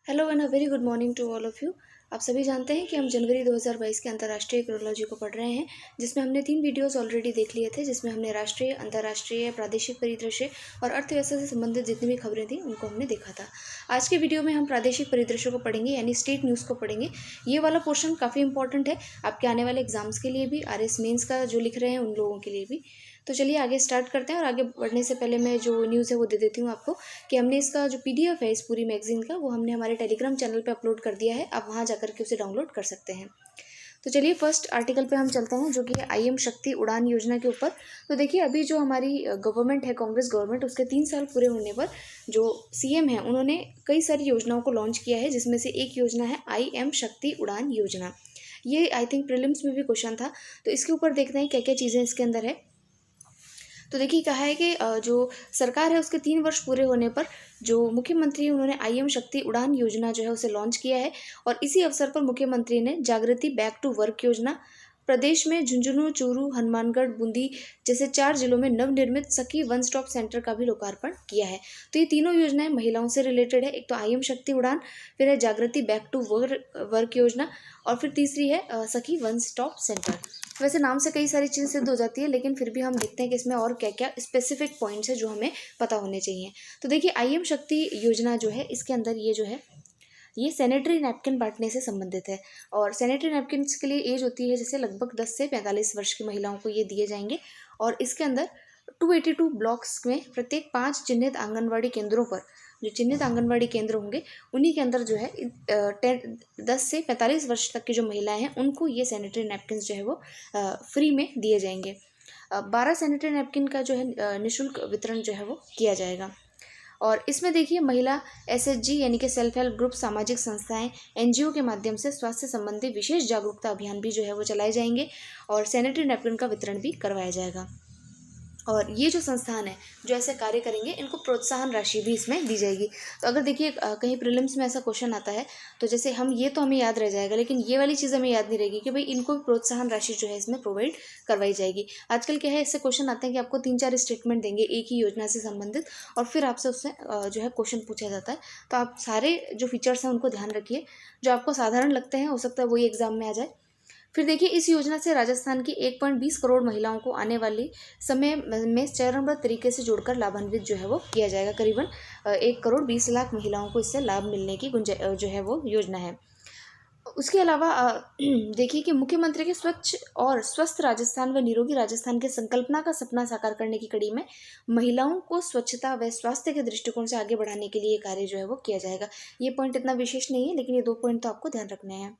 Hello and a very good morning to all of you. आप सभी जानते हैं कि हम जनवरी 2022 के अंतर्राष्ट्रीय क्रोनोलॉजी को पढ़ रहे हैं, जिसमें हमने 3 वीडियोस ऑलरेडी देख लिए थे, जिसमें हमने राष्ट्रीय, अंतर्राष्ट्रीय, प्रादेशिक परिदृश्य और अर्थव्यवस्था से संबंधित जितनी भी खबरें थी उनको हमने देखा था। आज के वीडियो में हम प्रादेशिक परिदृश्य को पढ़ेंगे, यानी स्टेट न्यूज़ को पढ़ेंगे। ये वाला पोर्शन काफ़ी इंपॉर्टेंट है आपके आने वाले एग्जाम्स के लिए भी, आरएस मेंस का जो लिख रहे हैं उन लोगों के लिए भी। तो चलिए आगे स्टार्ट करते हैं, और आगे बढ़ने से पहले मैं जो न्यूज़ है वो दे देती हूँ आपको कि हमने इसका जो पीडीएफ है इस पूरी मैगजीन का, वो हमने हमारे टेलीग्राम चैनल पे अपलोड कर दिया है। आप वहाँ जाकर के उसे डाउनलोड कर सकते हैं। तो चलिए फर्स्ट आर्टिकल पे हम चलते हैं, जो कि है आईएम शक्ति उड़ान योजना के ऊपर। तो देखिए, अभी जो हमारी गवर्नमेंट है, कांग्रेस गवर्नमेंट, उसके 3 साल पूरे होने पर जो सीएम है उन्होंने कई सारी योजनाओं को लॉन्च किया है, जिसमें से एक योजना है आईएम शक्ति उड़ान योजना। ये आई थिंक प्रीलिम्स में भी क्वेश्चन था, तो इसके ऊपर देखते हैं क्या क्या चीज़ें इसके अंदर है। तो देखिए, कहा है कि जो सरकार है उसके 3 वर्ष पूरे होने पर जो मुख्यमंत्री हैं उन्होंने आईएम शक्ति उड़ान योजना जो है उसे लॉन्च किया है। और इसी अवसर पर मुख्यमंत्री ने जागृति बैक टू वर्क योजना, प्रदेश में झुंझुनू, चूरू, हनुमानगढ़, बूंदी जैसे 4 जिलों में नवनिर्मित सखी वन स्टॉप सेंटर का भी लोकार्पण किया है। तो ये तीनों योजनाएं महिलाओं से रिलेटेड है। एक तो आईएम शक्ति उड़ान, फिर है जागृति बैक टू वर्क योजना, और फिर तीसरी है सखी वन स्टॉप सेंटर। वैसे नाम से कई सारी चीज़ें सिद्ध हो जाती है, लेकिन फिर भी हम देखते हैं कि इसमें और क्या क्या स्पेसिफिक पॉइंट्स है जो हमें पता होने चाहिए। तो देखिए, आईएम शक्ति योजना जो है इसके अंदर ये जो है ये सैनिटरी नैपकिन बांटने से संबंधित है। और सैनिटरी नैपकिन्स के लिए एज होती है जैसे लगभग 10 से 45 वर्ष की महिलाओं को ये दिए जाएंगे। और इसके अंदर 282 ब्लॉक्स में प्रत्येक 5 चिन्हित आंगनवाड़ी केंद्रों पर, जो चिन्हित आंगनवाड़ी केंद्र होंगे उन्हीं के अंदर जो है 10 से 45 वर्ष तक की जो महिलाएं हैं उनको ये सैनिटरी नैपकिन जो है वो फ्री में दिए जाएंगे। 12 सैनिटरी नैपकिन का जो है निःशुल्क वितरण जो है वो किया जाएगा। और इसमें देखिए, महिला एसएचजी यानी कि सेल्फ हेल्प ग्रुप, सामाजिक संस्थाएं, एनजीओ के माध्यम से स्वास्थ्य संबंधी विशेष जागरूकता अभियान भी जो है वो चलाए जाएंगे, और सैनिटरी नैपकिन का वितरण भी करवाया जाएगा। और ये जो संस्थान है जो ऐसे कार्य करेंगे, इनको प्रोत्साहन राशि भी इसमें दी जाएगी। तो अगर देखिए कहीं प्रीलिम्स में ऐसा क्वेश्चन आता है, तो जैसे हम ये तो हमें याद रह जाएगा, लेकिन ये वाली चीज़ हमें याद नहीं रहेगी कि भाई इनको भी प्रोत्साहन राशि जो है इसमें प्रोवाइड करवाई जाएगी। आजकल क्या है, इससे क्वेश्चन आते हैं कि आपको 3-4 स्टेटमेंट देंगे एक ही योजना से संबंधित, और फिर आपसे उससे जो है क्वेश्चन पूछा जाता है। तो आप सारे जो फीचर्स हैं उनको ध्यान रखिए, जो आपको साधारण लगते हैं हो सकता है वही एग्जाम में आ जाए। फिर देखिए, इस योजना से राजस्थान की 1.20 करोड़ महिलाओं को आने वाली समय में चरणबद्ध तरीके से जोड़कर लाभान्वित जो है वो किया जाएगा। करीबन 1 करोड़ 20 लाख महिलाओं को इससे लाभ मिलने की जो है वो योजना है। उसके अलावा देखिए कि मुख्यमंत्री के स्वच्छ और स्वस्थ राजस्थान व निरोगी राजस्थान के संकल्पना का सपना साकार करने की कड़ी में महिलाओं को स्वच्छता व स्वास्थ्य के दृष्टिकोण से आगे बढ़ाने के लिए कार्य जो है वो किया जाएगा। ये पॉइंट इतना विशेष नहीं है, लेकिन ये 2 पॉइंट तो आपको ध्यान रखने हैं।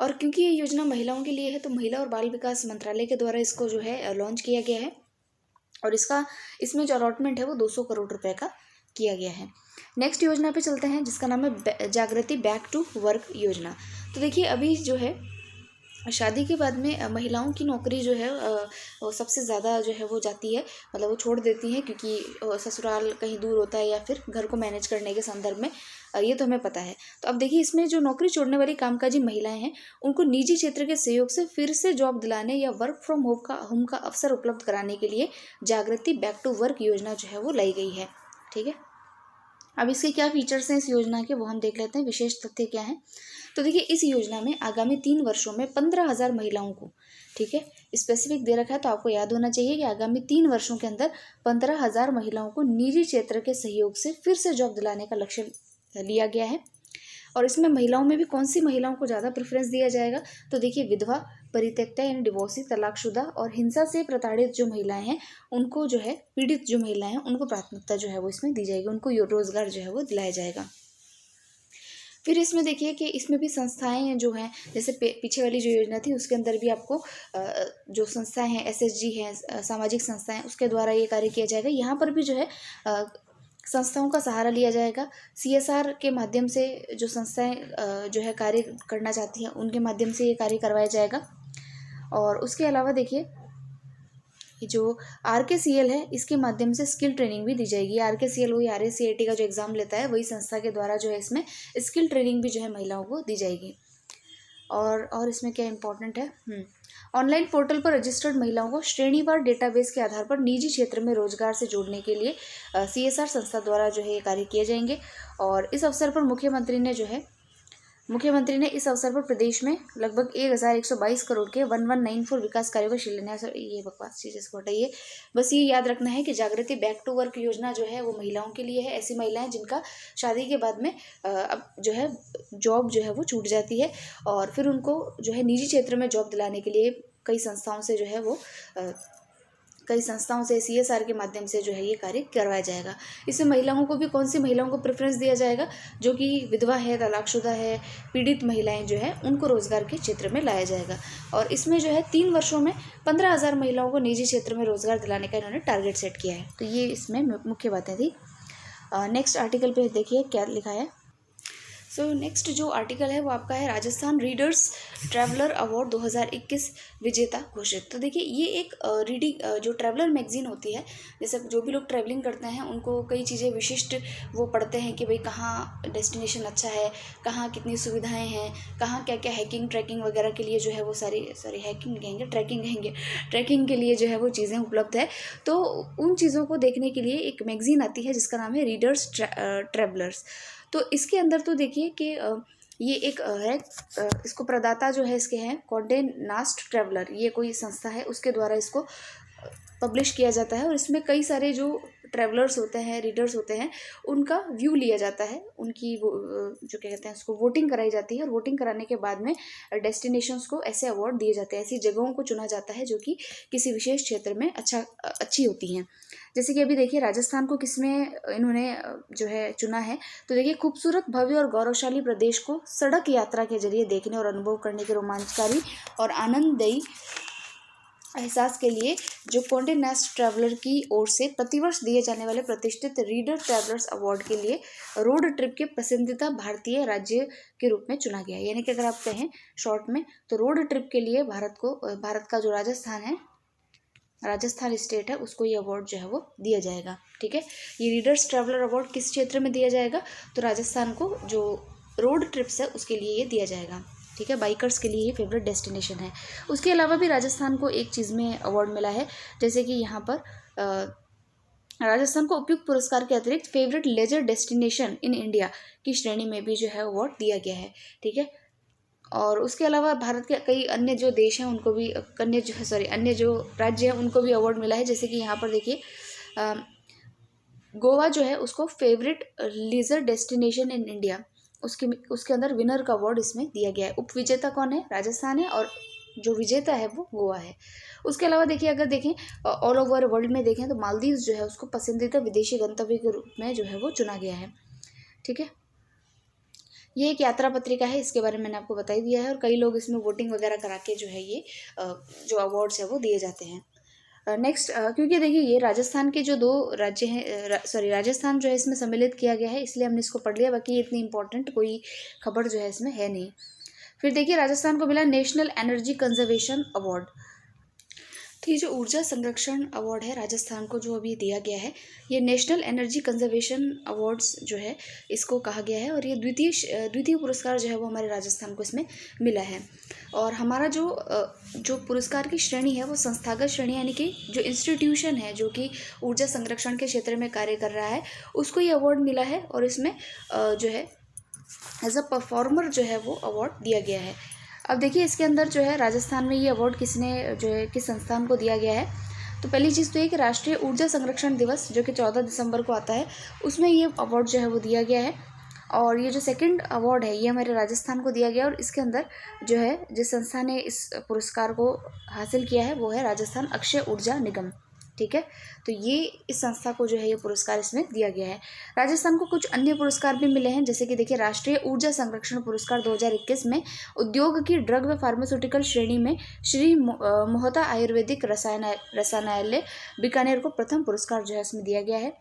और क्योंकि ये योजना महिलाओं के लिए है, तो महिला और बाल विकास मंत्रालय के द्वारा इसको जो है लॉन्च किया गया है। और इसमें जो अलॉटमेंट है वो 200 करोड़ रुपए का किया गया है। नेक्स्ट योजना पे चलते हैं, जिसका नाम है जागृति बैक टू वर्क योजना। तो देखिए, अभी जो है शादी के बाद में महिलाओं की नौकरी जो है वो सबसे ज़्यादा जो है वो जाती है, मतलब वो छोड़ देती हैं, क्योंकि ससुराल कहीं दूर होता है या फिर घर को मैनेज करने के संदर्भ में, ये तो हमें पता है। तो अब देखिए, इसमें जो नौकरी छोड़ने वाली कामकाजी महिलाएं हैं उनको निजी क्षेत्र के सहयोग से फिर से जॉब दिलाने या वर्क फ्रॉम होम का अवसर उपलब्ध कराने के लिए जागृति बैक टू वर्क योजना जो है वो लाई गई है। ठीक है, अब इसके क्या फीचर्स हैं इस योजना के, वो हम देख लेते हैं, विशेष तथ्य क्या है। तो देखिए, इस योजना में आगामी 3 वर्षों में 15,000 महिलाओं को, ठीक है, स्पेसिफिक दे रखा है, तो आपको याद होना चाहिए कि आगामी 3 वर्षों के अंदर 15,000 महिलाओं को निजी क्षेत्र के सहयोग से फिर से जॉब दिलाने का लक्ष्य लिया गया है। और इसमें महिलाओं में भी कौन सी महिलाओं को ज़्यादा प्रेफरेंस दिया जाएगा, तो देखिए, विधवा, परित्यक्ता यानी डिवोर्सी, तलाकशुदा और हिंसा से प्रताड़ित जो महिलाएं हैं उनको जो है, पीड़ित जो महिलाएं हैं उनको प्राथमिकता जो है वो इसमें दी जाएगी, उनको रोजगार जो है वो दिलाया जाएगा। फिर इसमें देखिए कि इसमें भी संस्थाएं जो हैं, जैसे पीछे वाली जो योजना थी उसके अंदर भी आपको जो संस्थाएं हैं, एसएचजी हैं, सामाजिक संस्थाएं, उसके द्वारा ये कार्य किया जाएगा। यहाँ पर भी जो है संस्थाओं का सहारा लिया जाएगा। सीएसआर के माध्यम से जो संस्थाएं जो है कार्य करना चाहती हैं उनके माध्यम से ये कार्य करवाया जाएगा। और उसके अलावा देखिए, जो आरकेसीएल है इसके माध्यम से स्किल ट्रेनिंग भी दी जाएगी। आरकेसीएल वही आरएसीआईटी का जो एग्ज़ाम लेता है, वही संस्था के द्वारा जो है इसमें स्किल ट्रेनिंग भी जो है महिलाओं को दी जाएगी। और इसमें क्या इंपॉर्टेंट है, ऑनलाइन पोर्टल पर रजिस्टर्ड महिलाओं को श्रेणीवार डेटाबेस के आधार पर निजी क्षेत्र में रोजगार से जोड़ने के लिए CSR संस्था द्वारा जो है ये कार्य किए जाएंगे। और इस अवसर पर मुख्यमंत्री ने इस अवसर पर प्रदेश में लगभग 1122 करोड़ के 1194 विकास कार्यों का शिलान्यास। ये बकवास चीज़ इसको हटाइए। बस ये याद रखना है कि जागृति बैक टू वर्क योजना जो है वो महिलाओं के लिए है। ऐसी महिलाएं जिनका शादी के बाद में अब जो है जॉब जो है वो छूट जाती है और फिर उनको जो है निजी क्षेत्र में जॉब दिलाने के लिए कई संस्थाओं से CSR के माध्यम से जो है ये कार्य करवाया जाएगा। इसमें महिलाओं को भी, कौन सी महिलाओं को प्रेफरेंस दिया जाएगा, जो कि विधवा है, तलाकशुदा है, पीड़ित महिलाएं जो है उनको रोजगार के क्षेत्र में लाया जाएगा। और इसमें जो है 3 वर्षों में 15,000 महिलाओं को निजी क्षेत्र में रोजगार दिलाने का इन्होंने टारगेट सेट किया है। तो ये इसमें मुख्य बातें थी। नेक्स्ट आर्टिकल पे देखिए क्या लिखा है। सो नेक्स्ट जो आर्टिकल है वो आपका है राजस्थान रीडर्स ट्रैवलर अवार्ड 2021 विजेता घोषित। तो देखिए ये एक रीडिंग जो ट्रैवलर मैगजीन होती है, जैसे जो भी लोग ट्रैवलिंग करते हैं उनको कई चीज़ें विशिष्ट वो पढ़ते हैं कि भाई कहाँ डेस्टिनेशन अच्छा है, कहाँ कितनी सुविधाएं हैं, कहाँ क्या क्या हैकिंग ट्रैकिंग वगैरह के लिए जो है वो हैकिंग कहेंगे, ट्रैकिंग के लिए जो है वो चीज़ें उपलब्ध है। तो उन चीज़ों को देखने के लिए एक मैगजीन आती है जिसका नाम है रीडर्स ट्रैवलर्स। तो इसके अंदर तो देखिए कि ये एक है, इसको प्रदाता जो है इसके हैं कॉन्डे नास्ट ट्रैवलर, ये कोई संस्था है, उसके द्वारा इसको पब्लिश किया जाता है। और इसमें कई सारे जो ट्रैवलर्स होते हैं, रीडर्स होते हैं, उनका व्यू लिया जाता है, उनकी वो जो क्या कहते हैं उसको वोटिंग कराई जाती है। और वोटिंग कराने के बाद में डेस्टिनेशंस को ऐसे अवार्ड दिए जाते हैं, ऐसी जगहों को चुना जाता है जो कि किसी विशेष क्षेत्र में अच्छी होती हैं। जैसे कि अभी देखिए राजस्थान को किसमें इन्होंने जो है चुना है। तो देखिए खूबसूरत, भव्य और गौरवशाली प्रदेश को सड़क यात्रा के जरिए देखने और अनुभव करने के रोमांचकारी और आनंददायी एहसास के लिए जो कॉन्डे नास्ट ट्रैवलर की ओर से प्रतिवर्ष दिए जाने वाले प्रतिष्ठित रीडर ट्रैवलर्स अवार्ड के लिए रोड ट्रिप के पसंदीदा भारतीय राज्य के रूप में चुना गया है। यानी कि अगर आप कहें शॉर्ट में तो रोड ट्रिप के लिए भारत का जो राजस्थान स्टेट है उसको ये अवार्ड जो है वो दिया जाएगा। ठीक है, ये रीडर्स ट्रैवलर अवार्ड किस क्षेत्र में दिया जाएगा, तो राजस्थान को जो रोड ट्रिप्स है उसके लिए ये दिया जाएगा। ठीक है, बाइकर्स के लिए ये फेवरेट डेस्टिनेशन है। उसके अलावा भी राजस्थान को एक चीज़ में अवार्ड मिला है, जैसे कि यहाँ पर राजस्थान को उपयुक्त पुरस्कार के अतिरिक्त favourite leisure destination in India की श्रेणी में भी जो है अवार्ड दिया गया है। ठीक है, और उसके अलावा भारत के कई अन्य जो देश हैं उनको भी अन्य जो राज्य हैं उनको भी अवार्ड मिला है। जैसे कि यहाँ पर देखिए गोवा जो है उसको favourite leisure destination in India, उसके अंदर विनर का अवार्ड इसमें दिया गया है। उपविजेता कौन है, राजस्थान है, और जो विजेता है वो गोवा है। उसके अलावा देखिए अगर देखें ऑल ओवर वर्ल्ड में देखें तो मालदीव जो है उसको पसंदीदा विदेशी गंतव्य के रूप में जो है वो चुना गया है। ठीक है, ये एक यात्रा पत्रिका है, इसके बारे में मैंने आपको बता ही दिया है। और कई लोग इसमें वोटिंग वगैरह करा के जो है ये जो अवार्ड्स है वो दिए जाते हैं। नेक्स्ट क्योंकि देखिए ये राजस्थान के जो 2 राज्य हैं, राजस्थान जो है इसमें सम्मिलित किया गया है, इसलिए हमने इसको पढ़ लिया। बाकी इतनी इंपॉर्टेंट कोई खबर जो है इसमें है नहीं। फिर देखिए राजस्थान को मिला नेशनल एनर्जी कंजर्वेशन अवार्ड। तो ये जो ऊर्जा संरक्षण अवार्ड है राजस्थान को जो अभी दिया गया है, ये नेशनल एनर्जी कंजर्वेशन अवार्ड्स जो है इसको कहा गया है। और ये द्वितीय पुरस्कार जो है वो हमारे राजस्थान को इसमें मिला है। और हमारा जो पुरस्कार की श्रेणी है वो संस्थागत श्रेणी, यानी कि जो इंस्टीट्यूशन है जो कि ऊर्जा संरक्षण के क्षेत्र में कार्य कर रहा है उसको ये अवार्ड मिला है। और इसमें जो है एज अ परफॉर्मर जो है वो अवार्ड दिया गया है। अब देखिए इसके अंदर जो है राजस्थान में ये अवार्ड किस संस्थान को दिया गया है। तो पहली चीज़ तो ये कि राष्ट्रीय ऊर्जा संरक्षण दिवस जो कि 14 दिसंबर को आता है उसमें ये अवार्ड जो है वो दिया गया है। और ये जो सेकंड अवार्ड है ये हमारे राजस्थान को दिया गया। और इसके अंदर जो है जिस संस्था ने इस पुरस्कार को हासिल किया है वो है राजस्थान अक्षय ऊर्जा निगम। ठीक है, तो ये इस संस्था को जो है ये पुरस्कार इसमें दिया गया है। राजस्थान को कुछ अन्य पुरस्कार भी मिले हैं, जैसे कि देखिए राष्ट्रीय ऊर्जा संरक्षण पुरस्कार 2021 में उद्योग की ड्रग व फार्मास्यूटिकल श्रेणी में श्री मोहता आयुर्वेदिक रसायनालय बीकानेर को प्रथम पुरस्कार जो है इसमें दिया गया है।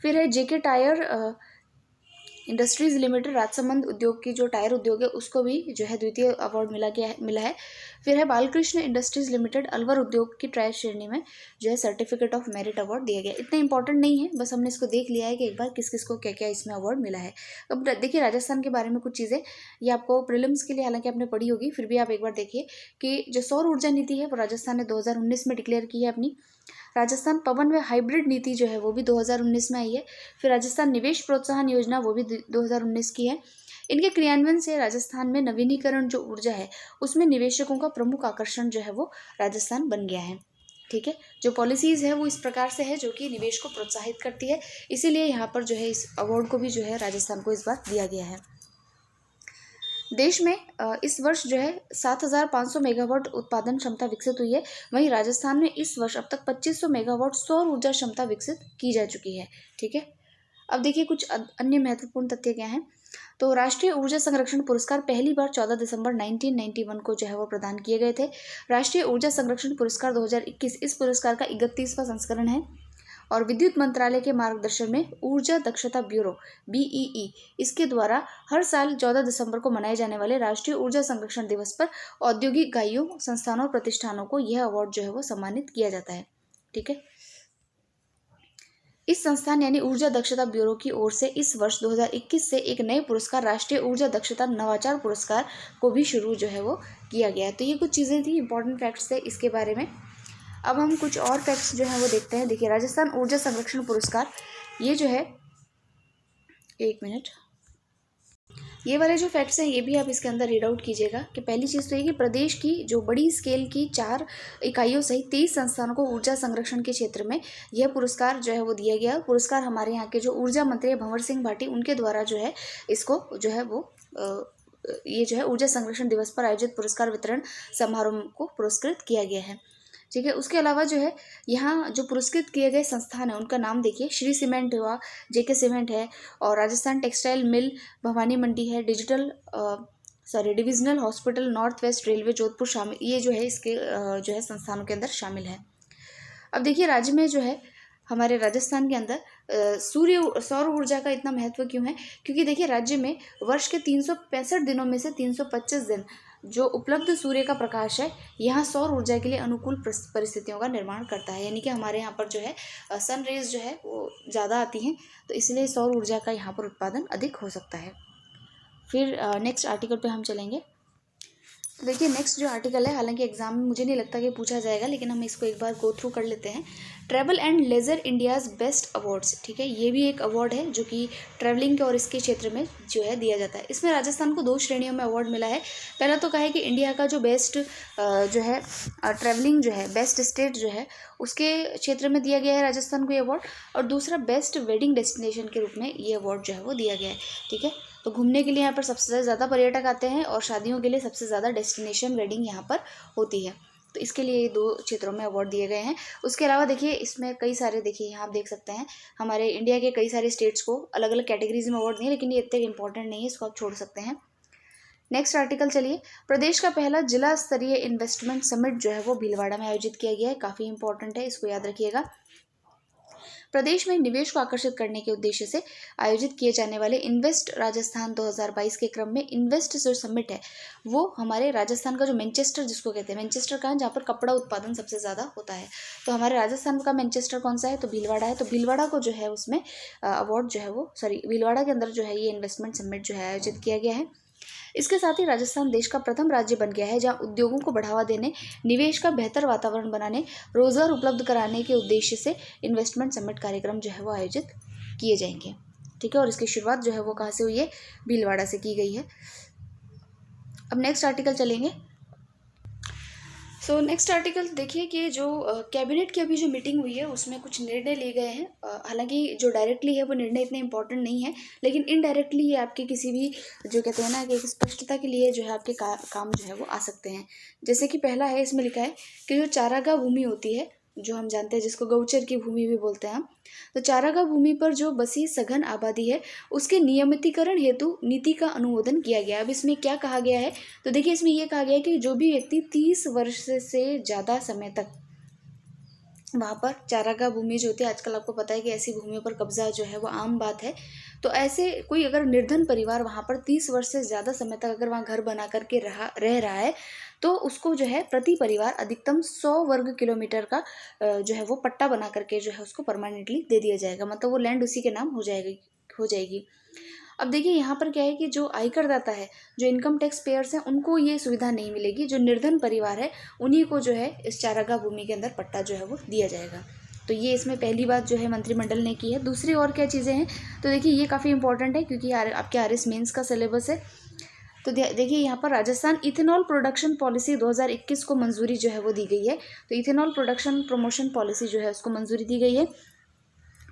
फिर है जेके टायर इंडस्ट्रीज़ लिमिटेड राजसमंद उद्योग की जो टायर उद्योग है उसको भी जो है द्वितीय अवार्ड मिला है। फिर है बालकृष्ण इंडस्ट्रीज़ लिमिटेड अलवर उद्योग की ट्रायल श्रेणी में जो है सर्टिफिकेट ऑफ मेरिट अवार्ड दिया गया। इतना इंपॉर्टेंट नहीं है, बस हमने इसको देख लिया है कि एक बार किस किस को क्या क्या इसमें अवार्ड मिला है। अब देखिए राजस्थान के बारे में कुछ चीज़ें, ये आपको प्रीलिम्स के लिए हालांकि आपने पढ़ी होगी, फिर भी आप एक बार देखिए कि जो सौर ऊर्जा नीति है वो राजस्थान ने 2019 में डिक्लेयर की है अपनी। राजस्थान पवन व हाइब्रिड नीति जो है वो भी 2019 में आई है। फिर राजस्थान निवेश प्रोत्साहन योजना वो भी 2019 की है। इनके क्रियान्वयन से राजस्थान में नवीनीकरण जो ऊर्जा है उसमें निवेशकों का प्रमुख आकर्षण जो है वो राजस्थान बन गया है। ठीक है, जो पॉलिसीज़ है वो इस प्रकार से है जो कि निवेश को प्रोत्साहित करती है, इसीलिए यहाँ पर जो है इस अवार्ड को भी जो है राजस्थान को इस बार दिया गया है। देश में इस वर्ष जो है 7,500 मेगावाट उत्पादन क्षमता विकसित हुई है। वहीं राजस्थान में इस वर्ष अब तक 2,500 मेगावाट सौर ऊर्जा क्षमता विकसित की जा चुकी है। ठीक है, अब देखिए कुछ अन्य महत्वपूर्ण तथ्य क्या हैं। तो राष्ट्रीय ऊर्जा संरक्षण पुरस्कार पहली बार 14 दिसंबर 1991 को जो है वो प्रदान किए गए थे। राष्ट्रीय ऊर्जा संरक्षण पुरस्कार 2021 इस पुरस्कार का 31वां संस्करण है और विद्युत मंत्रालय के मार्गदर्शन में ऊर्जा दक्षता ब्यूरो BEE इसके द्वारा हर साल 14 दिसंबर को मनाए जाने वाले राष्ट्रीय ऊर्जा संरक्षण दिवस पर औद्योगिक इकाइयों, संस्थानों और प्रतिष्ठानों को यह अवार्ड जो है वो सम्मानित किया जाता है। ठीक है, इस संस्थान यानी ऊर्जा दक्षता ब्यूरो की ओर से इस वर्ष 2021 से एक नए पुरस्कार राष्ट्रीय ऊर्जा दक्षता नवाचार पुरस्कार को भी शुरू जो है वो किया गया है। तो ये कुछ चीज़ें थी, इंपॉर्टेंट फैक्ट्स थे इसके बारे में। अब हम कुछ और फैक्ट्स जो हैं वो देखते हैं। देखिए राजस्थान ऊर्जा संरक्षण पुरस्कार ये जो है, एक मिनट, ये वाले जो फैक्ट्स हैं ये भी आप इसके अंदर रीड आउट कीजिएगा कि पहली चीज़ तो ये कि प्रदेश की जो बड़ी स्केल की 4 इकाइयों सहित 23 संस्थानों को ऊर्जा संरक्षण के क्षेत्र में यह पुरस्कार जो है वो दिया गया। पुरस्कार हमारे यहाँ के जो ऊर्जा मंत्री भंवर सिंह भाटी उनके द्वारा जो है इसको जो है वो ये जो है ऊर्जा संरक्षण दिवस पर आयोजित पुरस्कार वितरण समारोह को पुरस्कृत किया गया है। ठीक है, उसके अलावा जो है यहाँ जो पुरस्कृत किए गए संस्थान है उनका नाम देखिए, श्री सीमेंट हुआ, JK सीमेंट है और राजस्थान टेक्सटाइल मिल भवानी मंडी है, divisional hospital north west railway Jodhpur शामिल, ये जो है इसके जो है संस्थानों के अंदर शामिल है। अब देखिए राज्य में जो है हमारे राजस्थान के अंदर सौर ऊर्जा का इतना महत्व क्यों है, क्योंकि देखिए राज्य में वर्ष के 365 दिनों में से 325 दिन जो उपलब्ध सूर्य का प्रकाश है यहाँ सौर ऊर्जा के लिए अनुकूल परिस्थितियों का निर्माण करता है। यानी कि हमारे यहाँ पर जो है सन रेज जो है वो ज़्यादा आती हैं, तो इसलिए सौर ऊर्जा का यहाँ पर उत्पादन अधिक हो सकता है। फिर नेक्स्ट आर्टिकल पे हम चलेंगे। तो देखिए नेक्स्ट जो आर्टिकल है, हालांकि एग्जाम में मुझे नहीं लगता कि पूछा जाएगा, लेकिन हम इसको एक बार गो थ्रू कर लेते हैं। Travel and leisure India's best awards. ठीक है, ये भी एक अवार्ड है जो कि ट्रैवलिंग के और इसके क्षेत्र में जो है दिया जाता है। इसमें राजस्थान को 2 श्रेणियों में अवार्ड मिला है। पहला तो कहा है कि इंडिया का जो बेस्ट जो है ट्रैवलिंग जो है बेस्ट स्टेट जो है उसके क्षेत्र में दिया गया है राजस्थान को ये अवार्ड, और दूसरा बेस्ट वेडिंग डेस्टिनेशन के रूप में ये अवार्ड जो है वो दिया गया है। ठीक है, तो घूमने के लिए यहाँ पर सबसे ज़्यादा पर्यटक आते हैं और शादियों के लिए सबसे ज़्यादा डेस्टिनेशन वेडिंग यहाँ पर होती है, तो इसके लिए ये 2 क्षेत्रों में अवार्ड दिए गए हैं। उसके अलावा देखिए इसमें कई सारे, देखिए यहाँ आप देख सकते हैं हमारे इंडिया के कई सारे स्टेट्स को अलग अलग कैटेगरीज में अवार्ड दिए, लेकिन ये इतने इंपॉर्टेंट नहीं है, इसको आप छोड़ सकते हैं। नेक्स्ट आर्टिकल चलिए, प्रदेश का पहला जिला स्तरीय इन्वेस्टमेंट समिट जो है वो भीलवाड़ा में आयोजित किया गया है। काफ़ी इंपॉर्टेंट है, इसको याद रखिएगा। प्रदेश में निवेश को आकर्षित करने के उद्देश्य से आयोजित किए जाने वाले इन्वेस्ट राजस्थान 2022 के क्रम में इन्वेस्ट जो समिट है वो हमारे राजस्थान का जो मैनचेस्टर जिसको कहते हैं, मैनचेस्टर कहाँ है जहाँ पर कपड़ा उत्पादन सबसे ज़्यादा होता है, तो हमारे राजस्थान का मैनचेस्टर कौन सा है, तो भीलवाड़ा है। तो भीलवाड़ा को जो है उसमें अवार्ड जो है वो भीलवाड़ा के अंदर जो है ये इन्वेस्टमेंट समिट जो है आयोजित किया गया है। इसके साथ ही राजस्थान देश का प्रथम राज्य बन गया है जहां उद्योगों को बढ़ावा देने, निवेश का बेहतर वातावरण बनाने, रोजगार उपलब्ध कराने के उद्देश्य से इन्वेस्टमेंट समिट कार्यक्रम जो है वो आयोजित किए जाएंगे। ठीक है, और इसकी शुरुआत जो है वो कहाँ से हुई है, भीलवाड़ा से की गई है। अब नेक्स्ट आर्टिकल चलेंगे। सो नेक्स्ट आर्टिकल देखिए कि जो कैबिनेट की अभी जो मीटिंग हुई है उसमें कुछ निर्णय लिए गए हैं। हालांकि जो डायरेक्टली है वो निर्णय इतने इंपॉर्टेंट नहीं है, लेकिन इनडायरेक्टली ये आपके किसी भी जो कहते हैं ना कि एक स्पष्टता के लिए जो है आपके काम जो है वो आ सकते हैं। जैसे कि पहला है, इसमें लिखा है कि जो चारागाह भूमि होती है, जो हम जानते हैं जिसको गौचर की भूमि भी बोलते हैं हम, तो चारागाह भूमि पर जो बसी सघन आबादी है उसके नियमितीकरण हेतु नीति का अनुमोदन किया गया। अब इसमें क्या कहा गया है, तो देखिए इसमें यह कहा गया है कि जो भी व्यक्ति 30 वर्ष से ज़्यादा समय तक वहाँ पर चारागाह भूमि जो होती है, आजकल आपको पता है कि ऐसी भूमियों पर कब्जा जो है वो आम बात है, तो ऐसे कोई अगर निर्धन परिवार वहाँ पर 30 वर्ष से ज़्यादा समय तक अगर वहाँ घर बना करके रह रहा है तो उसको जो है प्रति परिवार अधिकतम 100 वर्ग किलोमीटर का जो है वो पट्टा बना करके जो है उसको परमानेंटली दे दिया जाएगा, मतलब वो लैंड उसी के नाम हो जाएगी। अब देखिए यहाँ पर क्या है कि जो आयकर दाता है, जो इनकम टैक्स पेयर्स हैं, उनको ये सुविधा नहीं मिलेगी। जो निर्धन परिवार है उन्हीं को जो है इस चारागाह भूमि के अंदर पट्टा जो है वो दिया जाएगा। तो ये इसमें पहली बात जो है मंत्रिमंडल ने की है। दूसरी और क्या चीज़ें हैं, तो देखिए ये काफ़ी इंपॉर्टेंट है क्योंकि आपके आरएस मेंस का सिलेबस है। तो देखिए यहाँ पर राजस्थान इथेनॉल प्रोडक्शन पॉलिसी 2021 को मंजूरी जो है वो दी गई है। तो इथेनॉल प्रोडक्शन प्रमोशन पॉलिसी जो है उसको मंजूरी दी गई है।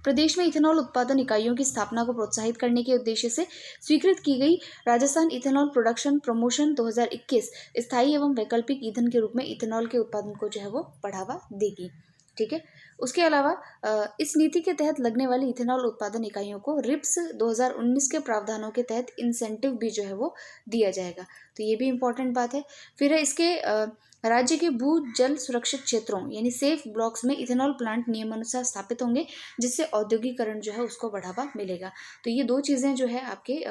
प्रदेश में इथेनॉल उत्पादन इकाइयों की स्थापना को प्रोत्साहित करने के उद्देश्य से स्वीकृत की गई राजस्थान इथेनॉल प्रोडक्शन प्रमोशन 2021 स्थायी एवं वैकल्पिक ईंधन के रूप में इथेनॉल के उत्पादन को जो है वो बढ़ावा देगी। ठीक है। उसके अलावा इस नीति के तहत लगने वाली इथेनॉल उत्पादन इकाइयों को रिप्स 2019 के प्रावधानों के तहत इंसेंटिव भी जो है वो दिया जाएगा। तो ये भी इम्पोर्टेंट बात है। फिर है इसके राज्य के भू जल सुरक्षित क्षेत्रों यानी सेफ ब्लॉक्स में इथेनॉल प्लांट नियमानुसार स्थापित होंगे, जिससे औद्योगिकरण जो है उसको बढ़ावा मिलेगा। तो ये दो चीज़ें जो है आपके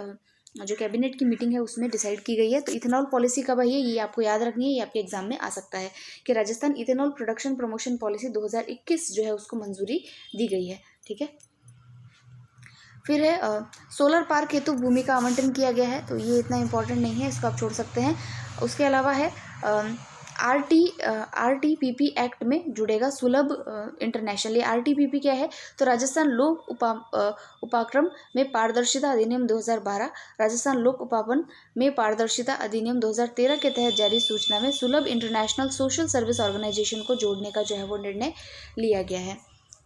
जो कैबिनेट की मीटिंग है उसमें डिसाइड की गई है। तो इथेनॉल पॉलिसी कब आई है ये आपको याद रखनी है, ये आपके एग्जाम में आ सकता है कि Rajasthan ethanol production promotion policy 2021 जो है उसको मंजूरी दी गई है। ठीक है। फिर है सोलर पार्क हेतु भूमि का आवंटन किया गया है। तो ये इतना इंपॉर्टेंट नहीं है, इसको आप छोड़ सकते हैं। उसके अलावा है RTPP एक्ट में जुड़ेगा सुलभ इंटरनेशनल। ये RTPP क्या है, तो राजस्थान लोक उपाक्रम में पारदर्शिता अधिनियम 2012, राजस्थान लोक उपापन में पारदर्शिता अधिनियम 2013 के तहत जारी सूचना में सुलभ इंटरनेशनल सोशल सर्विस ऑर्गेनाइजेशन को जोड़ने का जो है वो निर्णय लिया गया है।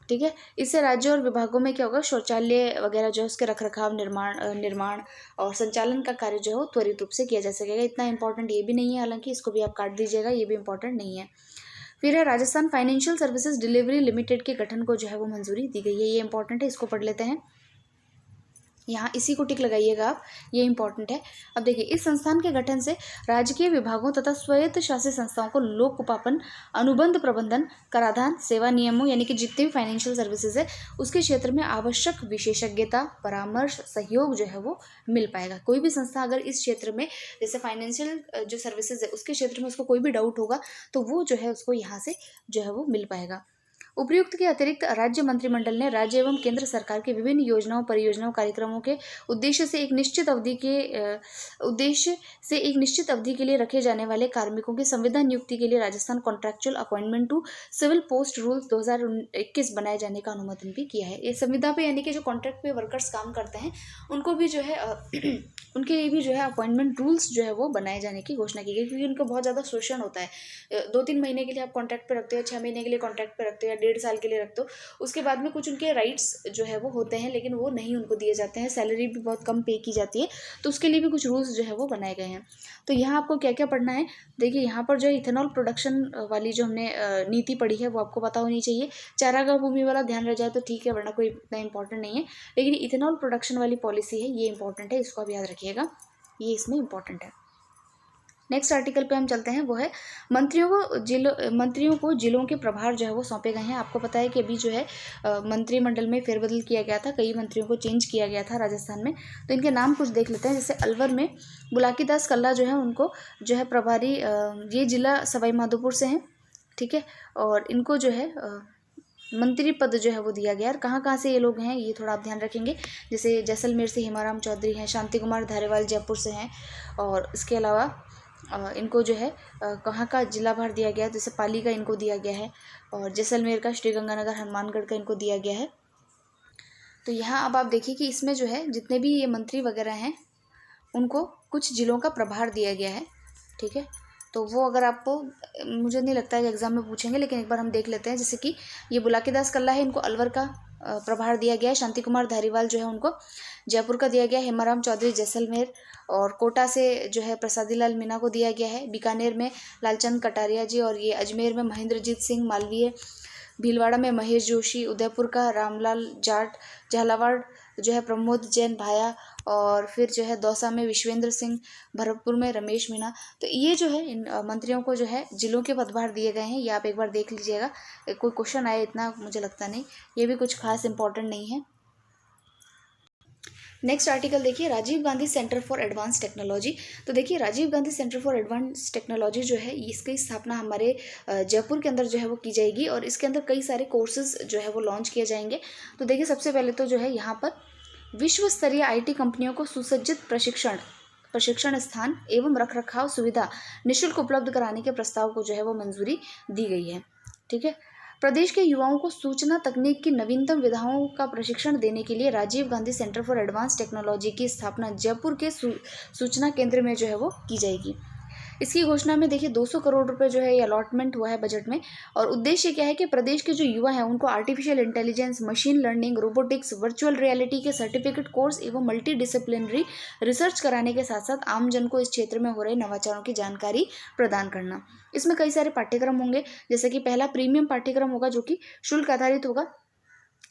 ठीक है। इससे राज्यों और विभागों में क्या होगा, शौचालय वगैरह जो है उसके रखरखाव निर्माण और संचालन का कार्य जो है वो त्वरित रूप से किया जा सकेगा। इतना इंपॉर्टेंट ये भी नहीं है, हालांकि इसको भी आप काट दीजिएगा, ये भी इंपॉर्टेंट नहीं है। फिर है Rajasthan financial services delivery limited के गठन को जो है वो मंजूरी दी गई है। ये इंपॉर्टेंट है, इसको पढ़ लेते हैं। यहाँ इसी को टिक लगाइएगा आप, ये इंपॉर्टेंट है। अब देखिए इस संस्थान के गठन से राजकीय विभागों तथा स्वायत्त शासित संस्थाओं को लोक उपापन, अनुबंध प्रबंधन, कराधान, सेवा नियमों यानी कि जितने भी फाइनेंशियल सर्विसेज है उसके क्षेत्र में आवश्यक विशेषज्ञता, परामर्श, सहयोग जो है वो मिल पाएगा। कोई भी संस्था अगर इस क्षेत्र में जैसे फाइनेंशियल जो सर्विसेज है उसके क्षेत्र में उसको कोई भी डाउट होगा तो वो जो है उसको यहाँ से जो है वो मिल पाएगा। उपयुक्त के अतिरिक्त राज्य मंत्रिमंडल ने राज्य एवं केंद्र सरकार के विभिन्न योजनाओं, परियोजनाओं, कार्यक्रमों के उद्देश्य से एक निश्चित अवधि के लिए रखे जाने वाले कार्मिकों की संविदा नियुक्ति के लिए Rajasthan contractual appointment to civil post rules 2021 बनाए जाने का अनुमोदन भी किया है। ये संविदा पे यानी कि जो कॉन्ट्रैक्ट पे वर्कर्स काम करते हैं उनको भी जो है उनके लिए भी जो है अपॉइंटमेंट रूल्स जो है वो बनाए जाने की घोषणा की गई, क्योंकि उनका बहुत ज़्यादा शोषण होता है। 2-3 महीने के लिए आप कॉन्ट्रैक्ट पे रखते हो, 6 महीने के लिए कॉन्ट्रैक्ट पे रखते हो या 1.5 साल के लिए रखते हो, उसके बाद में कुछ उनके राइट्स जो है वो होते हैं लेकिन वो नहीं उनको दिए जाते हैं, सैलरी भी बहुत कम पे की जाती है, तो उसके लिए भी कुछ रूल्स जो है वो बनाए गए हैं। तो यहाँ आपको क्या क्या पढ़ना है, देखिए यहाँ पर जो इथेनॉल प्रोडक्शन वाली जो हमने नीति पढ़ी है वो आपको पता होनी चाहिए। चारागाह भूमि वाला ध्यान रह जाए तो ठीक है, वरना कोई इतना इंपॉर्टेंट नहीं है, लेकिन इथेनॉल प्रोडक्शन वाली पॉलिसी है ये इंपॉर्टेंट है, इसको आप याद रखिएगा, ये इसमें इंपॉर्टेंट है। नेक्स्ट आर्टिकल पे हम चलते हैं, वो है मंत्रियों को जिलों के प्रभार जो है वो सौंपे गए हैं। आपको पता है कि अभी जो है मंत्रिमंडल में फेरबदल किया गया था, कई मंत्रियों को चेंज किया गया था राजस्थान में, तो इनके नाम कुछ देख लेते हैं। जैसे अलवर में बुलाकीदास कल्ला जो है उनको जो है प्रभारी, ये जिला सवाई माधोपुर से हैं। ठीक है। और इनको जो है मंत्री पद जो है वो दिया गया। और कहाँ कहाँ से ये लोग हैं ये थोड़ा आप ध्यान रखेंगे, जैसे जैसलमेर से हेमाराम चौधरी हैं, शांति कुमार धारीवाल जयपुर से हैं, और इसके अलावा इनको जो है कहाँ का जिला भार दिया गया है, जैसे पाली का इनको दिया गया है, और जैसलमेर का, श्रीगंगानगर, हनुमानगढ़ का इनको दिया गया है। तो यहाँ अब आप देखिए कि इसमें जो है जितने भी ये मंत्री वगैरह हैं उनको कुछ जिलों का प्रभार दिया गया है। ठीक है। तो वो अगर आपको, मुझे नहीं लगता है कि एग्जाम में पूछेंगे, लेकिन एक बार हम देख लेते हैं। जैसे कि ये बुलाकीदास कल्ला है, इनको अलवर का प्रभार दिया गया है। शांति कुमार धारीवाल जो है उनको जयपुर का दिया गया है। हेमाराम चौधरी जैसलमेर, और कोटा से जो है प्रसादी लाल मीणा को दिया गया है। बीकानेर में लालचंद कटारिया जी, और ये अजमेर में महेंद्रजीत सिंह मालवीय, भीलवाड़ा में महेश जोशी, उदयपुर का रामलाल जाट, झालावाड़ जो है प्रमोद जैन भाया, और फिर जो है दौसा में विश्वेंद्र सिंह, भरतपुर में रमेश मीणा। तो ये जो है इन मंत्रियों को जो है जिलों के पदभार दिए गए हैं, ये आप एक बार देख लीजिएगा। कोई क्वेश्चन आए इतना मुझे लगता नहीं, ये भी कुछ खास इंपॉर्टेंट नहीं है। नेक्स्ट आर्टिकल देखिए, Rajiv Gandhi Centre for Advance Technology. तो देखिए Rajiv Gandhi Centre for Advance Technology जो है, इसकी स्थापना हमारे जयपुर के अंदर जो है वो की जाएगी और इसके अंदर कई सारे कोर्सेज जो है वो लॉन्च किए जाएंगे। तो देखिए सबसे पहले तो जो है यहाँ पर विश्व स्तरीय IT कंपनियों को सुसज्जित प्रशिक्षण स्थान एवं रखरखाव सुविधा निःशुल्क उपलब्ध कराने के प्रस्ताव को जो है वो मंजूरी दी गई है। ठीक है। प्रदेश के युवाओं को सूचना तकनीक की नवीनतम विधाओं का प्रशिक्षण देने के लिए Rajiv Gandhi Centre for Advance Technology की स्थापना जयपुर के सूचना केंद्र में जो है वो की जाएगी। इसकी घोषणा में देखिए 200 करोड़ रुपए जो है ये अलॉटमेंट हुआ है बजट में। और उद्देश्य क्या है कि प्रदेश के जो युवा हैं उनको artificial intelligence, machine learning, robotics, virtual reality के सर्टिफिकेट कोर्स एवं मल्टी डिसिप्लिनरी रिसर्च कराने के साथ साथ आमजन को इस क्षेत्र में हो रहे नवाचारों की जानकारी प्रदान करना। इसमें कई सारे पाठ्यक्रम होंगे, जैसे कि पहला प्रीमियम पाठ्यक्रम होगा जो कि शुल्क आधारित होगा।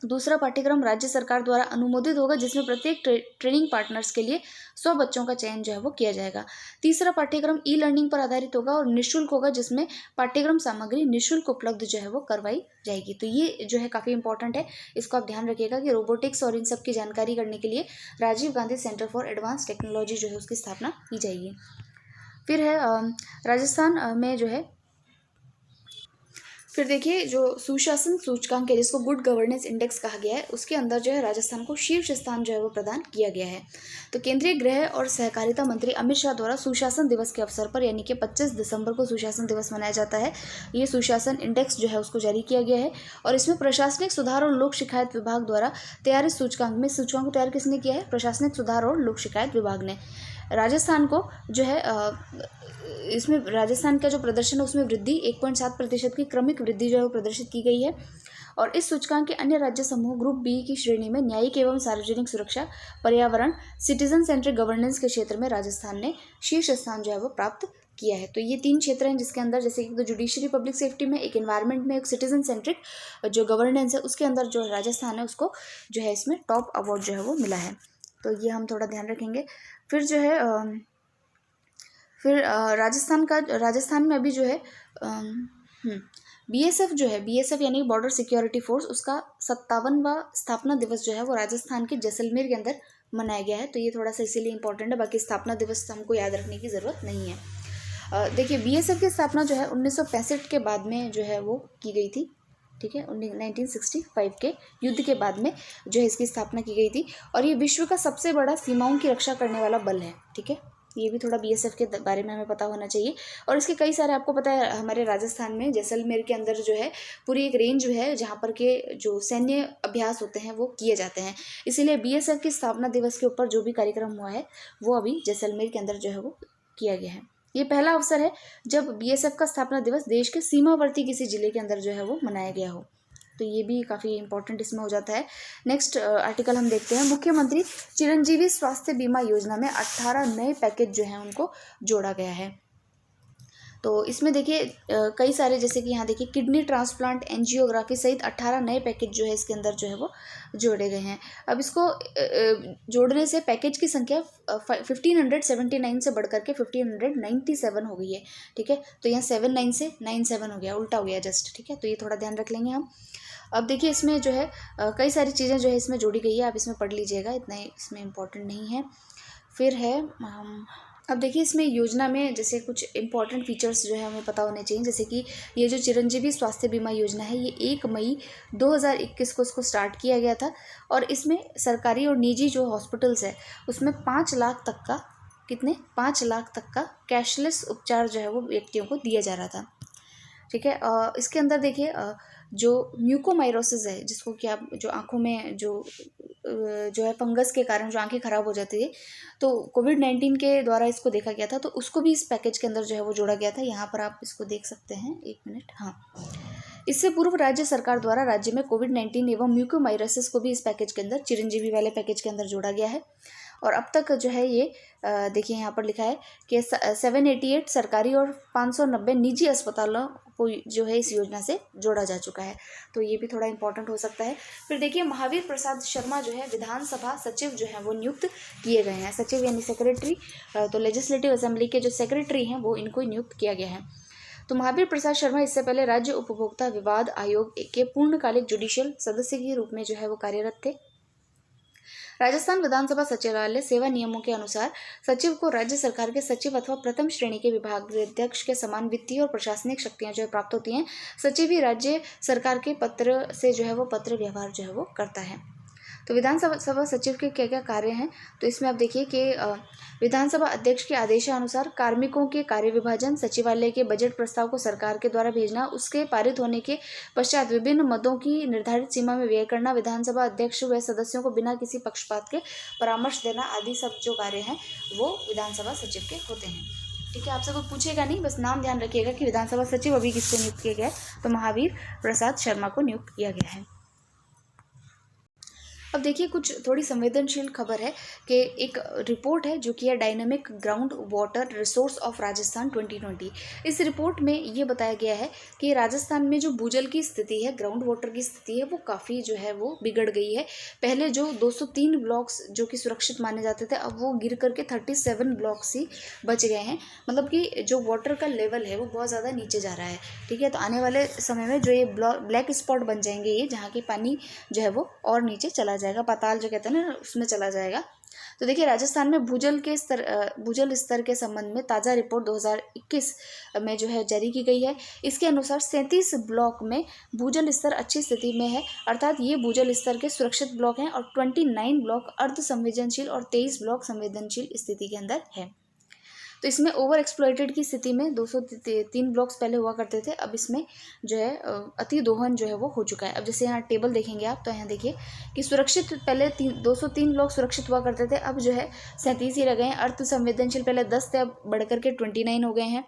दूसरा पाठ्यक्रम राज्य सरकार द्वारा अनुमोदित होगा जिसमें प्रत्येक ट्रेनिंग पार्टनर्स के लिए 100 बच्चों का चयन जो है वो किया जाएगा। तीसरा पाठ्यक्रम ई-लर्निंग पर आधारित होगा और निःशुल्क होगा, जिसमें पाठ्यक्रम सामग्री निःशुल्क उपलब्ध जो है वो करवाई जाएगी। तो ये जो है काफ़ी इंपॉर्टेंट है, इसको आप ध्यान रखिएगा कि रोबोटिक्स और इन सब की जानकारी करने के लिए Rajiv Gandhi Centre for Advance Technology जो है उसकी स्थापना की जाएगी। फिर है राजस्थान में जो है, फिर देखिए जो सुशासन सूचकांक है जिसको गुड गवर्नेंस इंडेक्स कहा गया है, उसके अंदर जो है राजस्थान को शीर्ष स्थान जो है वो प्रदान किया गया है। तो केंद्रीय गृह और सहकारिता मंत्री अमित शाह द्वारा सुशासन दिवस के अवसर पर यानी कि 25 दिसंबर को सुशासन दिवस मनाया जाता है। ये सुशासन इंडेक्स जो है उसको जारी किया गया है और इसमें प्रशासनिक सुधार और लोक शिकायत विभाग द्वारा तैयार इस सूचकांक में, सूचकांक को तैयार किसने किया है? प्रशासनिक सुधार और लोक शिकायत विभाग ने। राजस्थान को जो है इसमें राजस्थान का जो प्रदर्शन है उसमें वृद्धि 1.7% की क्रमिक वृद्धि जो है वो प्रदर्शित की गई है। और इस सूचकांक के अन्य राज्य समूह ग्रुप बी की श्रेणी में न्यायिक एवं सार्वजनिक सुरक्षा, पर्यावरण, सिटीजन सेंट्रिक गवर्नेंस के क्षेत्र में राजस्थान ने शीर्ष स्थान जो है वो प्राप्त किया है। तो ये 3 क्षेत्र हैं जिसके अंदर, जैसे कि तो जुडिशरी पब्लिक सेफ्टी में, एक एनवायरनमेंट में, एक सिटीजन सेंट्रिक जो गवर्नेंस है उसके अंदर जो राजस्थान है उसको जो है इसमें टॉप अवार्ड जो है वो मिला है। तो ये हम थोड़ा ध्यान रखेंगे। फिर जो है राजस्थान में अभी जो है BSF जो है, BSF यानी बॉर्डर सिक्योरिटी फोर्स, उसका 57वां स्थापना दिवस जो है वो राजस्थान के जैसलमेर के अंदर मनाया गया है। तो ये थोड़ा सा इसीलिए इंपॉर्टेंट है, बाकी स्थापना दिवस हमको याद रखने की ज़रूरत नहीं है। देखिए BSF की स्थापना जो है 1965 के बाद में जो है वो की गई थी। ठीक है, 1965 के युद्ध के बाद में जो है इसकी स्थापना की गई थी और ये विश्व का सबसे बड़ा सीमाओं की रक्षा करने वाला बल है। ठीक है, ये भी थोड़ा BSF के बारे में हमें पता होना चाहिए। और इसके कई सारे, आपको पता है हमारे राजस्थान में जैसलमेर के अंदर जो है पूरी एक रेंज है जहाँ पर के जो सैन्य अभ्यास होते हैं वो किए जाते हैं। इसीलिए BSF की स्थापना दिवस के ऊपर जो भी कार्यक्रम हुआ है वो अभी जैसलमेर के अंदर जो है वो किया गया है। ये पहला अवसर है जब BSF का स्थापना दिवस देश के सीमावर्ती किसी जिले के अंदर जो है वो मनाया गया हो। तो ये भी काफ़ी इंपॉर्टेंट इसमें हो जाता है। नेक्स्ट आर्टिकल हम देखते हैं, मुख्यमंत्री चिरंजीवी स्वास्थ्य बीमा योजना में 18 नए पैकेज जो हैं उनको जोड़ा गया है। तो इसमें देखिए कई सारे, जैसे कि यहाँ देखिए किडनी ट्रांसप्लांट, एंजियोग्राफी सहित 18 नए पैकेज जो है इसके अंदर जो है वो जोड़े गए हैं। अब इसको जोड़ने से पैकेज की संख्या 1579 से बढ़कर के 1597 हो गई है। ठीक है, तो यहाँ 79 से 97 हो गया, उल्टा हो गया जस्ट। ठीक है, तो ये थोड़ा ध्यान रख लेंगे हम। अब देखिए इसमें जो है कई सारी चीज़ें जो है इसमें जोड़ी गई है, आप इसमें पढ़ लीजिएगा, इतना इसमें इम्पोर्टेंट नहीं है। फिर है अब देखिए इसमें योजना में जैसे कुछ इंपॉर्टेंट फीचर्स जो है हमें पता होने चाहिए, जैसे कि ये जो चिरंजीवी स्वास्थ्य बीमा योजना है ये 1 मई 2021 को इसको स्टार्ट किया गया था और इसमें सरकारी और निजी जो हॉस्पिटल्स है उसमें 5 लाख तक का, कितने 5 लाख तक का कैशलेस उपचार जो है वो व्यक्तियों को दिया जा रहा था। ठीक है, इसके अंदर देखिए जो म्यूकोमाइरोसिस है, जिसको कि आप जो आँखों में जो है फंगस के कारण जो आंखें खराब हो जाती है, तो कोविड-19 के द्वारा इसको देखा गया था, तो उसको भी इस पैकेज के अंदर जो है वो जोड़ा गया था। यहाँ पर आप इसको देख सकते हैं, 1 मिनट। हाँ, इससे पूर्व राज्य सरकार द्वारा राज्य में कोविड-19 एवं म्यूकोमाइरोसिस को भी इस पैकेज के अंदर, चिरंजीवी वाले पैकेज के अंदर जोड़ा गया है। और अब तक जो है ये देखिए यहाँ पर लिखा है कि 788 सरकारी और 590 निजी अस्पतालों को जो है इस योजना से जोड़ा जा चुका है। तो ये भी थोड़ा इंपॉर्टेंट हो सकता है। फिर देखिए महावीर प्रसाद शर्मा जो है विधानसभा सचिव जो है वो नियुक्त किए गए हैं। सचिव यानी सेक्रेटरी, तो लेजिस्लेटिव असेंबली के जो सेक्रेटरी हैं वो इनको नियुक्त किया गया है। तो महावीर प्रसाद शर्मा इससे पहले राज्य उपभोक्ता विवाद आयोग के पूर्णकालिक जुडिशियल सदस्य के रूप में जो है वो कार्यरत थे। राजस्थान विधानसभा सचिवालय सेवा नियमों के अनुसार सचिव को राज्य सरकार के सचिव अथवा प्रथम श्रेणी के विभागाध्यक्ष के समान वित्तीय और प्रशासनिक शक्तियां जो है प्राप्त होती हैं। सचिव ही राज्य सरकार के पत्र से जो है वो पत्र व्यवहार जो है वो करता है। तो विधानसभा सचिव के क्या क्या कार्य हैं, तो इसमें आप देखिए कि विधानसभा अध्यक्ष के आदेशानुसार कार्मिकों के कार्य विभाजन, सचिवालय के बजट प्रस्ताव को सरकार के द्वारा भेजना, उसके पारित होने के पश्चात विभिन्न मदों की निर्धारित सीमा में व्यय करना, विधानसभा अध्यक्ष व सदस्यों को बिना किसी पक्षपात के परामर्श देना आदि सब जो कार्य हैं वो विधानसभा सचिव के होते हैं। ठीक है, आपसे कोई पूछेगा नहीं, बस नाम ध्यान रखिएगा कि विधानसभा सचिव अभी किसको नियुक्त किया गया है, तो महावीर प्रसाद शर्मा को नियुक्त किया गया है। अब देखिए कुछ थोड़ी संवेदनशील खबर है कि एक रिपोर्ट है जो कि है dynamic ground water resource of Rajasthan 2020। इस रिपोर्ट में ये बताया गया है कि राजस्थान में जो भूजल की स्थिति है, ग्राउंड वाटर की स्थिति है, वो काफ़ी जो है वो बिगड़ गई है। पहले जो 203 ब्लॉक्स जो कि सुरक्षित माने जाते थे, अब वो गिर करके 37 ब्लॉक्स ही बच गए हैं। मतलब कि जो वाटर का लेवल है वो बहुत ज़्यादा नीचे जा रहा है। ठीक है, तो आने वाले समय में जो ये ब्लैक स्पॉट बन जाएंगे, ये जहाँ की पानी जो है वो और नीचे चला जाएगा, पाताल जो कहते हैं ना, उसमें चला जाएगा। तो देखिए राजस्थान में भूजल स्तर के संबंध में ताज़ा रिपोर्ट 2021 में जो है जारी की गई है। इसके अनुसार 37 ब्लॉक में भूजल स्तर अच्छी स्थिति में है, अर्थात ये भूजल स्तर के सुरक्षित ब्लॉक हैं, और 29 ब्लॉक अर्ध संवेदनशील और 23 ब्लॉक संवेदनशील स्थिति के अंदर है। तो इसमें ओवर एक्सप्लॉइटेड की स्थिति में 203 ब्लॉक्स पहले हुआ करते थे, अब इसमें जो है अति दोहन जो है वो हो चुका है। अब जैसे यहाँ टेबल देखेंगे आप, तो यहाँ देखिए कि सुरक्षित पहले 203 ब्लॉक सुरक्षित हुआ करते थे, अब जो है 37 ही रह गए हैं। अर्थ संवेदनशील पहले 10 थे, अब बढ़कर के 29 हो गए हैं।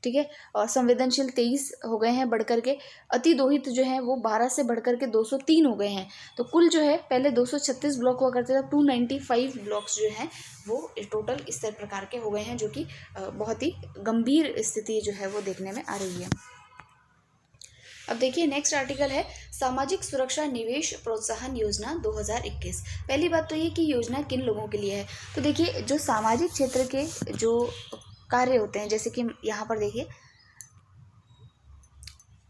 ठीक है, और संवेदनशील 23 हो गए हैं बढ़कर के। अति दोहित जो है वो 12 से बढ़कर के 203 हो गए हैं। तो कुल जो है पहले 236 ब्लॉक हुआ करते थे, 295 ब्लॉक्स जो हैं वो टोटल इस प्रकार के हो गए हैं, जो कि बहुत ही गंभीर स्थिति जो है वो देखने में आ रही है। अब देखिए नेक्स्ट आर्टिकल है सामाजिक सुरक्षा निवेश प्रोत्साहन योजना 2021। पहली बात तो ये कि योजना किन लोगों के लिए है। तो देखिए जो सामाजिक क्षेत्र के जो कार्य होते हैं, जैसे कि यहाँ पर देखिए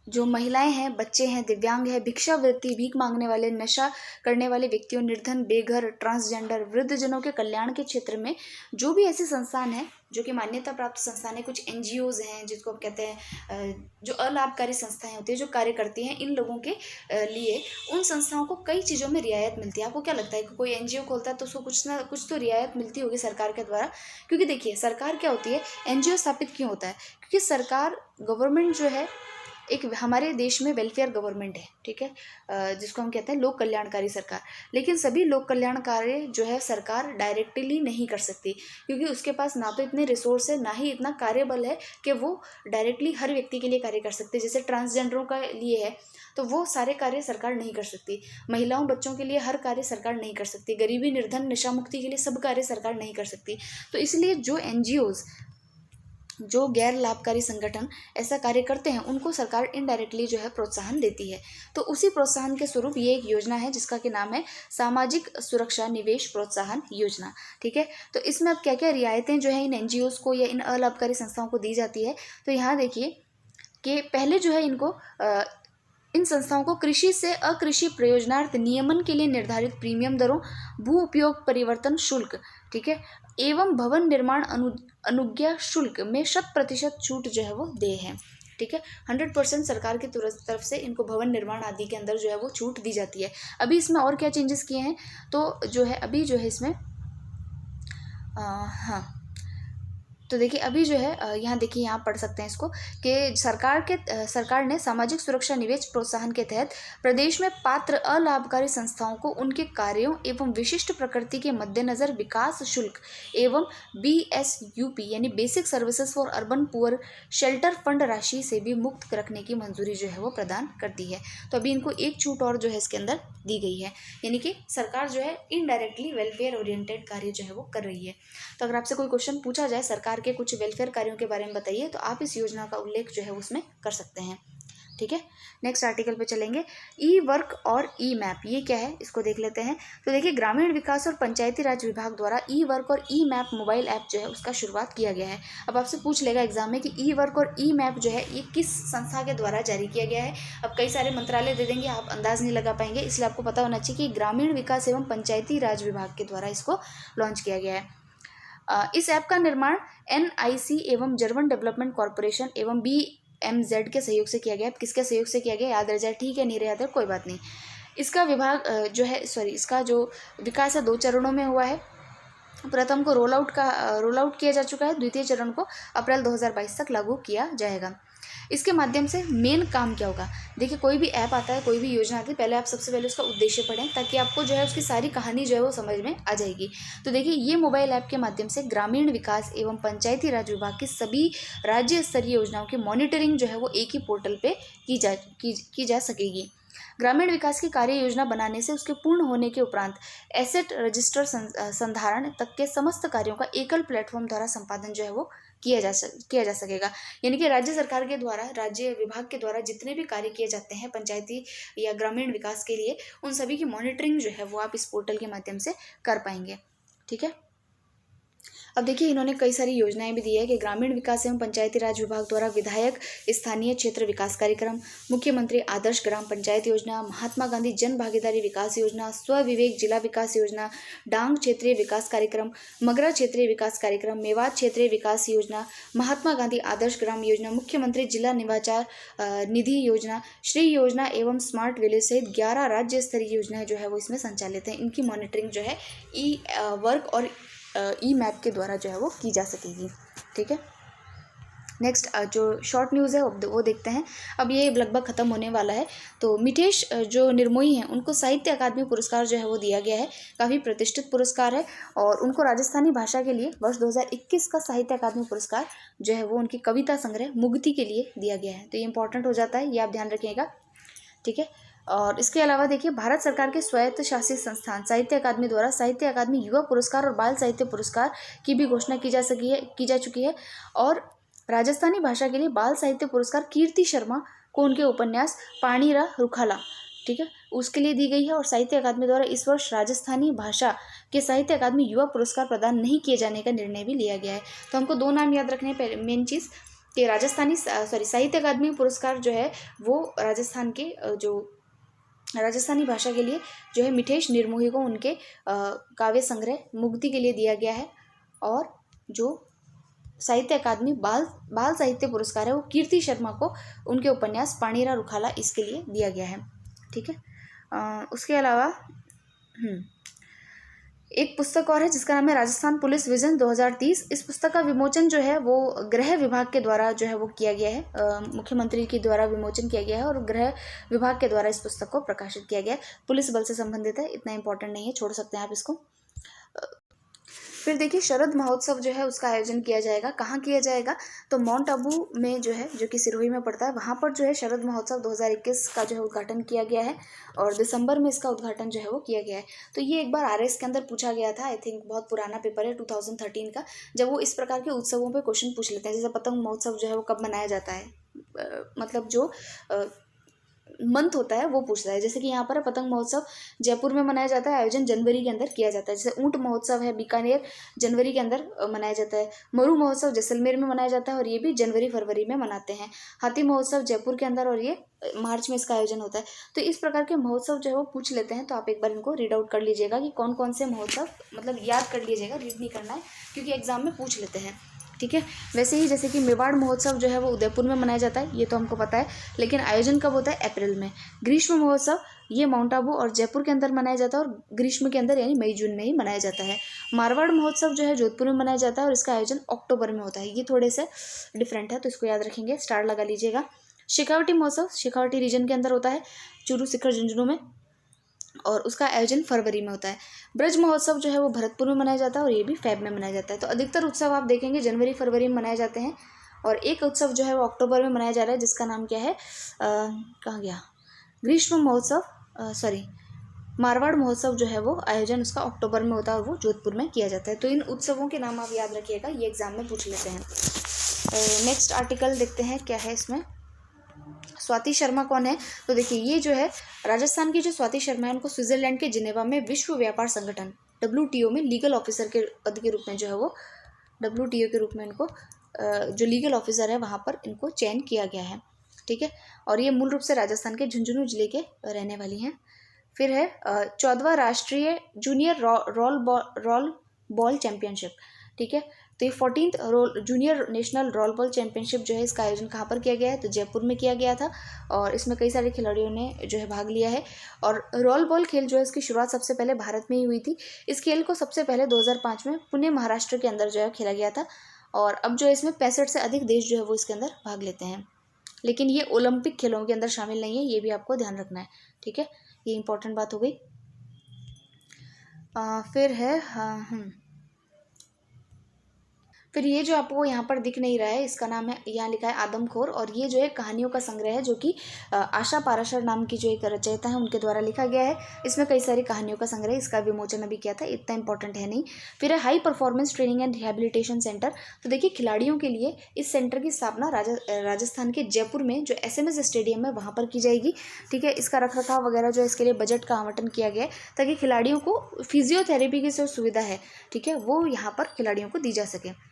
जो महिलाएं हैं, बच्चे हैं, दिव्यांग है, भिक्षावृत्ति, भीख मांगने वाले, नशा करने वाले व्यक्तियों, निर्धन, बेघर, ट्रांसजेंडर, वृद्धजनों के कल्याण के क्षेत्र में जो भी ऐसे संस्थान हैं जो कि मान्यता प्राप्त संस्थान है, कुछ एनजीओज हैं जिसको आप कहते हैं जो अलाभकारी संस्थाएं होती है जो कार्य करती हैं इन लोगों के लिए, उन संस्थाओं को कई चीज़ों में रियायत मिलती है। आपको क्या लगता है कि कोई एनजीओ खोलता है तो उसको कुछ ना कुछ तो रियायत मिलती होगी सरकार के द्वारा? क्योंकि देखिए सरकार क्या होती है, एनजीओ स्थापित क्यों होता है? क्योंकि सरकार गवर्नमेंट जो है एक हमारे देश में वेलफेयर गवर्नमेंट है, ठीक है, जिसको हम कहते हैं लोक कल्याणकारी सरकार। लेकिन सभी लोक कल्याण कार्य जो है सरकार डायरेक्टली नहीं कर सकती, क्योंकि उसके पास ना तो इतने रिसोर्स है, ना ही इतना कार्यबल है कि वो डायरेक्टली हर व्यक्ति के लिए कार्य कर सकते। जैसे ट्रांसजेंडरों का लिए है तो वो सारे कार्य सरकार नहीं कर सकती, महिलाओं बच्चों के लिए हर कार्य सरकार नहीं कर सकती, गरीबी निर्धन नशा मुक्ति के लिए सब कार्य सरकार नहीं कर सकती। तो इसलिए जो एनजीओज, जो गैर लाभकारी संगठन ऐसा कार्य करते हैं, उनको सरकार इनडायरेक्टली जो है प्रोत्साहन देती है। तो उसी प्रोत्साहन के स्वरूप ये एक योजना है जिसका कि नाम है सामाजिक सुरक्षा निवेश प्रोत्साहन योजना। ठीक है, तो इसमें अब क्या क्या रियायतें जो है इन एनजीओज को या इन अलाभकारी संस्थाओं को दी जाती है। तो यहाँ देखिए कि पहले जो है इनको इन संस्थाओं को कृषि से अकृषि प्रयोजनार्थ नियमन के लिए निर्धारित प्रीमियम दरों, भू उपयोग परिवर्तन शुल्क, ठीक है, एवं भवन निर्माण अनुज्ञा शुल्क में 100% छूट जो है वो दे है। ठीक है, 100% सरकार की तरफ से इनको भवन निर्माण आदि के अंदर जो है वो छूट दी जाती है। अभी इसमें और क्या चेंजेस किए हैं, तो जो है अभी जो है इसमें हाँ, तो देखिए अभी जो है यहाँ देखिए यहाँ पढ़ सकते हैं इसको कि सरकार ने सामाजिक सुरक्षा निवेश प्रोत्साहन के तहत प्रदेश में पात्र अलाभकारी संस्थाओं को उनके कार्यों एवं विशिष्ट प्रकृति के मद्देनजर विकास शुल्क एवं BSUP यानी basic services for urban poor shelter fund राशि से भी मुक्त रखने की मंजूरी जो है वो प्रदान कर दी है। तो अभी इनको एक छूट और जो है इसके अंदर दी गई है, यानी कि सरकार जो है इनडायरेक्टली वेलफेयर ओरिएंटेड कार्य जो है वो कर रही है। तो अगर आपसे कोई क्वेश्चन पूछा जाए सरकार के कुछ वेलफेयर कार्यों के बारे में बताइए, तो आप इस योजना का उल्लेख जो है उसमें कर सकते हैं। ठीक है, नेक्स्ट आर्टिकल पे चलेंगे। ई वर्क और ई मैप, ये क्या है इसको देख लेते हैं। तो देखिए, ग्रामीण विकास और पंचायती राज विभाग द्वारा ई वर्क और ई मैप मोबाइल ऐप जो है उसका शुरुआत किया गया है। अब आपसे पूछ लेगा एग्जाम में कि ई वर्क और ई मैप जो है ये किस संस्था के द्वारा जारी किया गया है। अब कई सारे मंत्रालय दे देंगे, आप अंदाज नहीं लगा पाएंगे, इसलिए आपको पता होना चाहिए कि ग्रामीण विकास एवं पंचायती राज विभाग के द्वारा इसको लॉन्च किया गया है। इस ऐप का निर्माण NIC एवं जर्मन डेवलपमेंट कॉरपोरेशन एवं BMZ के सहयोग से किया गया। किसके सहयोग से किया गया याद रह जाए, ठीक है, नहीं याद है कोई बात नहीं। इसका विभाग जो है इसका जो विकास है 2 चरणों में हुआ है। प्रथम को रोल आउट किया जा चुका है, द्वितीय चरण को अप्रैल 2022 तक लागू किया जाएगा। इसके माध्यम से मेन काम क्या होगा, देखिए कोई भी ऐप आता है, कोई भी योजना आती है, पहले आप सबसे पहले उसका उद्देश्य पढ़ें ताकि आपको जो है उसकी सारी कहानी जो है वो समझ में आ जाएगी। तो देखिए, ये मोबाइल ऐप के माध्यम से ग्रामीण विकास एवं पंचायती राज विभाग की सभी राज्य स्तरीय योजनाओं की मॉनिटरिंग जो है वो एक ही पोर्टल पे की जा सकेगी। ग्रामीण विकास की कार्य योजना बनाने से उसके पूर्ण होने के उपरांत एसेट रजिस्टर संधारण तक के समस्त कार्यों का एकल प्लेटफॉर्म द्वारा संपादन जो है वो किया जा सकेगा। यानी कि राज्य सरकार के द्वारा, राज्य विभाग के द्वारा जितने भी कार्य किए जाते हैं पंचायती या ग्रामीण विकास के लिए, उन सभी की मॉनिटरिंग जो है वो आप इस पोर्टल के माध्यम से कर पाएंगे। ठीक है, अब देखिए इन्होंने कई सारी योजनाएं भी दी है कि ग्रामीण विकास एवं पंचायती राज विभाग द्वारा विधायक स्थानीय क्षेत्र विकास कार्यक्रम, मुख्यमंत्री आदर्श ग्राम पंचायत योजना, महात्मा गांधी जन भागीदारी विकास योजना, स्व विवेक जिला विकास योजना, डांग क्षेत्रीय विकास कार्यक्रम, मगरा क्षेत्रीय विकास कार्यक्रम, मेवात क्षेत्रीय विकास योजना, महात्मा गांधी आदर्श ग्राम योजना, मुख्यमंत्री जिला नवाचार निधि योजना, श्री योजना एवं स्मार्ट विलेज सहित 11 राज्य स्तरीय योजनाएं जो है वो इसमें संचालित हैं। इनकी मॉनिटरिंग जो है ई वर्क और ई मैप के द्वारा जो है वो की जा सकेगी। ठीक है, नेक्स्ट जो शॉर्ट न्यूज़ है वो देखते हैं। अब ये लगभग ख़त्म होने वाला है। तो मिठेश जो निर्मोही हैं उनको साहित्य अकादमी पुरस्कार जो है वो दिया गया है। काफ़ी प्रतिष्ठित पुरस्कार है और उनको राजस्थानी भाषा के लिए वर्ष 2021 का साहित्य अकादमी पुरस्कार जो है वो उनकी कविता संग्रह मुक्ति के लिए दिया गया है। तो ये इंपॉर्टेंट हो जाता है, ये आप ध्यान रखिएगा। ठीक है, और इसके अलावा देखिए, भारत सरकार के स्वायत्त शासित संस्थान साहित्य अकादमी द्वारा साहित्य अकादमी युवा पुरस्कार और बाल साहित्य पुरस्कार की भी घोषणा की जा चुकी है। और राजस्थानी भाषा के लिए बाल साहित्य पुरस्कार कीर्ति शर्मा को उनके उपन्यास पाणीरा रुखाला, ठीक है, उसके लिए दी गई है। और साहित्य अकादमी द्वारा इस वर्ष राजस्थानी भाषा के साहित्य अकादमी युवा पुरस्कार प्रदान नहीं किए जाने का निर्णय भी लिया गया है। तो हमको 2 नाम याद रखने हैं। मेन चीज़ कि साहित्य अकादमी पुरस्कार जो है वो राजस्थान के जो राजस्थानी भाषा के लिए जो है मिठेश निर्मोही को उनके काव्य संग्रह मुक्ति के लिए दिया गया है। और जो साहित्य अकादमी बाल साहित्य पुरस्कार है वो कीर्ति शर्मा को उनके उपन्यास पाणीरा रुखाला इसके लिए दिया गया है। ठीक है, उसके अलावा एक पुस्तक और है जिसका नाम है राजस्थान पुलिस विजन 2030। इस पुस्तक का विमोचन जो है वो गृह विभाग के द्वारा जो है वो किया गया है। मुख्यमंत्री के द्वारा विमोचन किया गया है और गृह विभाग के द्वारा इस पुस्तक को प्रकाशित किया गया है। पुलिस बल से संबंधित है, इतना इंपॉर्टेंट नहीं है, छोड़ सकते हैं आप इसको। फिर देखिए, शरद महोत्सव जो है उसका आयोजन किया जाएगा। कहाँ किया जाएगा, तो माउंट आबू में जो है, जो कि सिरोही में पड़ता है, वहाँ पर जो है शरद महोत्सव 2021 का जो है उद्घाटन किया गया है और दिसंबर में इसका उद्घाटन जो है वो किया गया है। तो ये एक बार RS के अंदर पूछा गया था, आई थिंक बहुत पुराना पेपर है 2013 का, जब वो इस प्रकार के उत्सवों पर क्वेश्चन पूछ लेते हैं। जैसे पतंग महोत्सव जो है वो कब मनाया जाता है, मतलब जो मंथ होता है वो पूछता है। जैसे कि यहाँ पर पतंग महोत्सव जयपुर में मनाया जाता है, आयोजन जनवरी के अंदर किया जाता है। जैसे ऊंट महोत्सव है बीकानेर, जनवरी के अंदर मनाया जाता है। मरु महोत्सव जैसलमेर में मनाया जाता है और ये भी जनवरी फरवरी में मनाते हैं। हाथी महोत्सव जयपुर के अंदर और ये मार्च में इसका आयोजन होता है। तो इस प्रकार के महोत्सव जो है वो पूछ लेते हैं। तो आप एक बार इनको रीड आउट कर लीजिएगा कि कौन कौन से महोत्सव, मतलब याद कर लीजिएगा, रीड नहीं करना है क्योंकि एग्जाम में पूछ लेते हैं। ठीक है, वैसे ही जैसे कि मेवाड़ महोत्सव जो है वो उदयपुर में मनाया जाता है, ये तो हमको पता है, लेकिन आयोजन कब होता है, अप्रैल में। ग्रीष्म महोत्सव ये माउंट आबू और जयपुर के अंदर मनाया जाता है और ग्रीष्म के अंदर यानी मई जून में ही मनाया जाता है। मारवाड़ महोत्सव जो है जोधपुर में मनाया जाता है और इसका आयोजन अक्टूबर में होता है। ये थोड़े से डिफरेंट है तो इसको याद रखेंगे, स्टार लगा लीजिएगा। शेखावटी महोत्सव शेखावटी रीजन के अंदर होता है, चूरू शिखर झुंझुनू में, और उसका आयोजन फरवरी में होता है। ब्रज महोत्सव जो है वो भरतपुर में मनाया जाता है और ये भी फेब में मनाया जाता है। तो अधिकतर उत्सव आप देखेंगे जनवरी फरवरी में मनाए जाते हैं और एक उत्सव जो है वो अक्टूबर में मनाया जा रहा है जिसका नाम क्या है, कहाँ गया, ग्रीष्म महोत्सव, मारवाड़ महोत्सव जो है वो आयोजन उसका अक्टूबर में होता है और वो जोधपुर में किया जाता है। तो इन उत्सवों के नाम आप याद रखिएगा, ये एग्जाम में पूछ लेते हैं। नेक्स्ट आर्टिकल देखते हैं क्या है इसमें। स्वाति शर्मा कौन है? तो देखिए ये जो है राजस्थान की जो स्वाति शर्मा है उनको स्विट्जरलैंड के जिनेवा में विश्व व्यापार संगठन WTO में लीगल ऑफिसर के पद के रूप में जो है वो WTO के रूप में इनको जो लीगल ऑफिसर है वहाँ पर इनको चयन किया गया है। ठीक है, और ये मूल रूप से राजस्थान के झुंझुनू जिले के रहने वाली हैं। फिर है 14वां राष्ट्रीय जूनियर रोल बॉल चैंपियनशिप। ठीक है, तो ये 14th junior national role ball championship जो है इसका आयोजन कहाँ पर किया गया है? तो जयपुर में किया गया था और इसमें कई सारे खिलाड़ियों ने जो है भाग लिया है। और रोल बॉल खेल जो है इसकी शुरुआत सबसे पहले भारत में ही हुई थी। इस खेल को सबसे पहले 2005 में पुणे महाराष्ट्र के अंदर जो है खेला गया था और अब जो है इसमें 65 से अधिक देश जो है वो इसके अंदर भाग लेते हैं, लेकिन ये ओलंपिक खेलों के अंदर शामिल नहीं है, ये भी आपको ध्यान रखना है। ठीक है, ये इंपॉर्टेंट बात हो गई। फिर है फिर ये जो आपको यहाँ पर दिख नहीं रहा है इसका नाम है, यहाँ लिखा है आदमखोर, और ये जो है कहानियों का संग्रह है जो कि आशा पाराशर नाम की जो एक रचयिता है उनके द्वारा लिखा गया है। इसमें कई सारी कहानियों का संग्रह, इसका विमोचन अभी किया था, इतना इंपॉर्टेंट है नहीं। फिर है high performance training and rehabilitation centre. तो देखिए खिलाड़ियों के लिए इस सेंटर की स्थापना राजस्थान के जयपुर में जो SMS स्टेडियम है वहाँ पर की जाएगी। ठीक है, इसका रखरखाव वगैरह जो इसके लिए बजट का आवंटन किया गया है ताकि खिलाड़ियों को फिजियोथेरेपी की जो सुविधा है, ठीक है, वो यहाँ पर खिलाड़ियों को दी जा सके।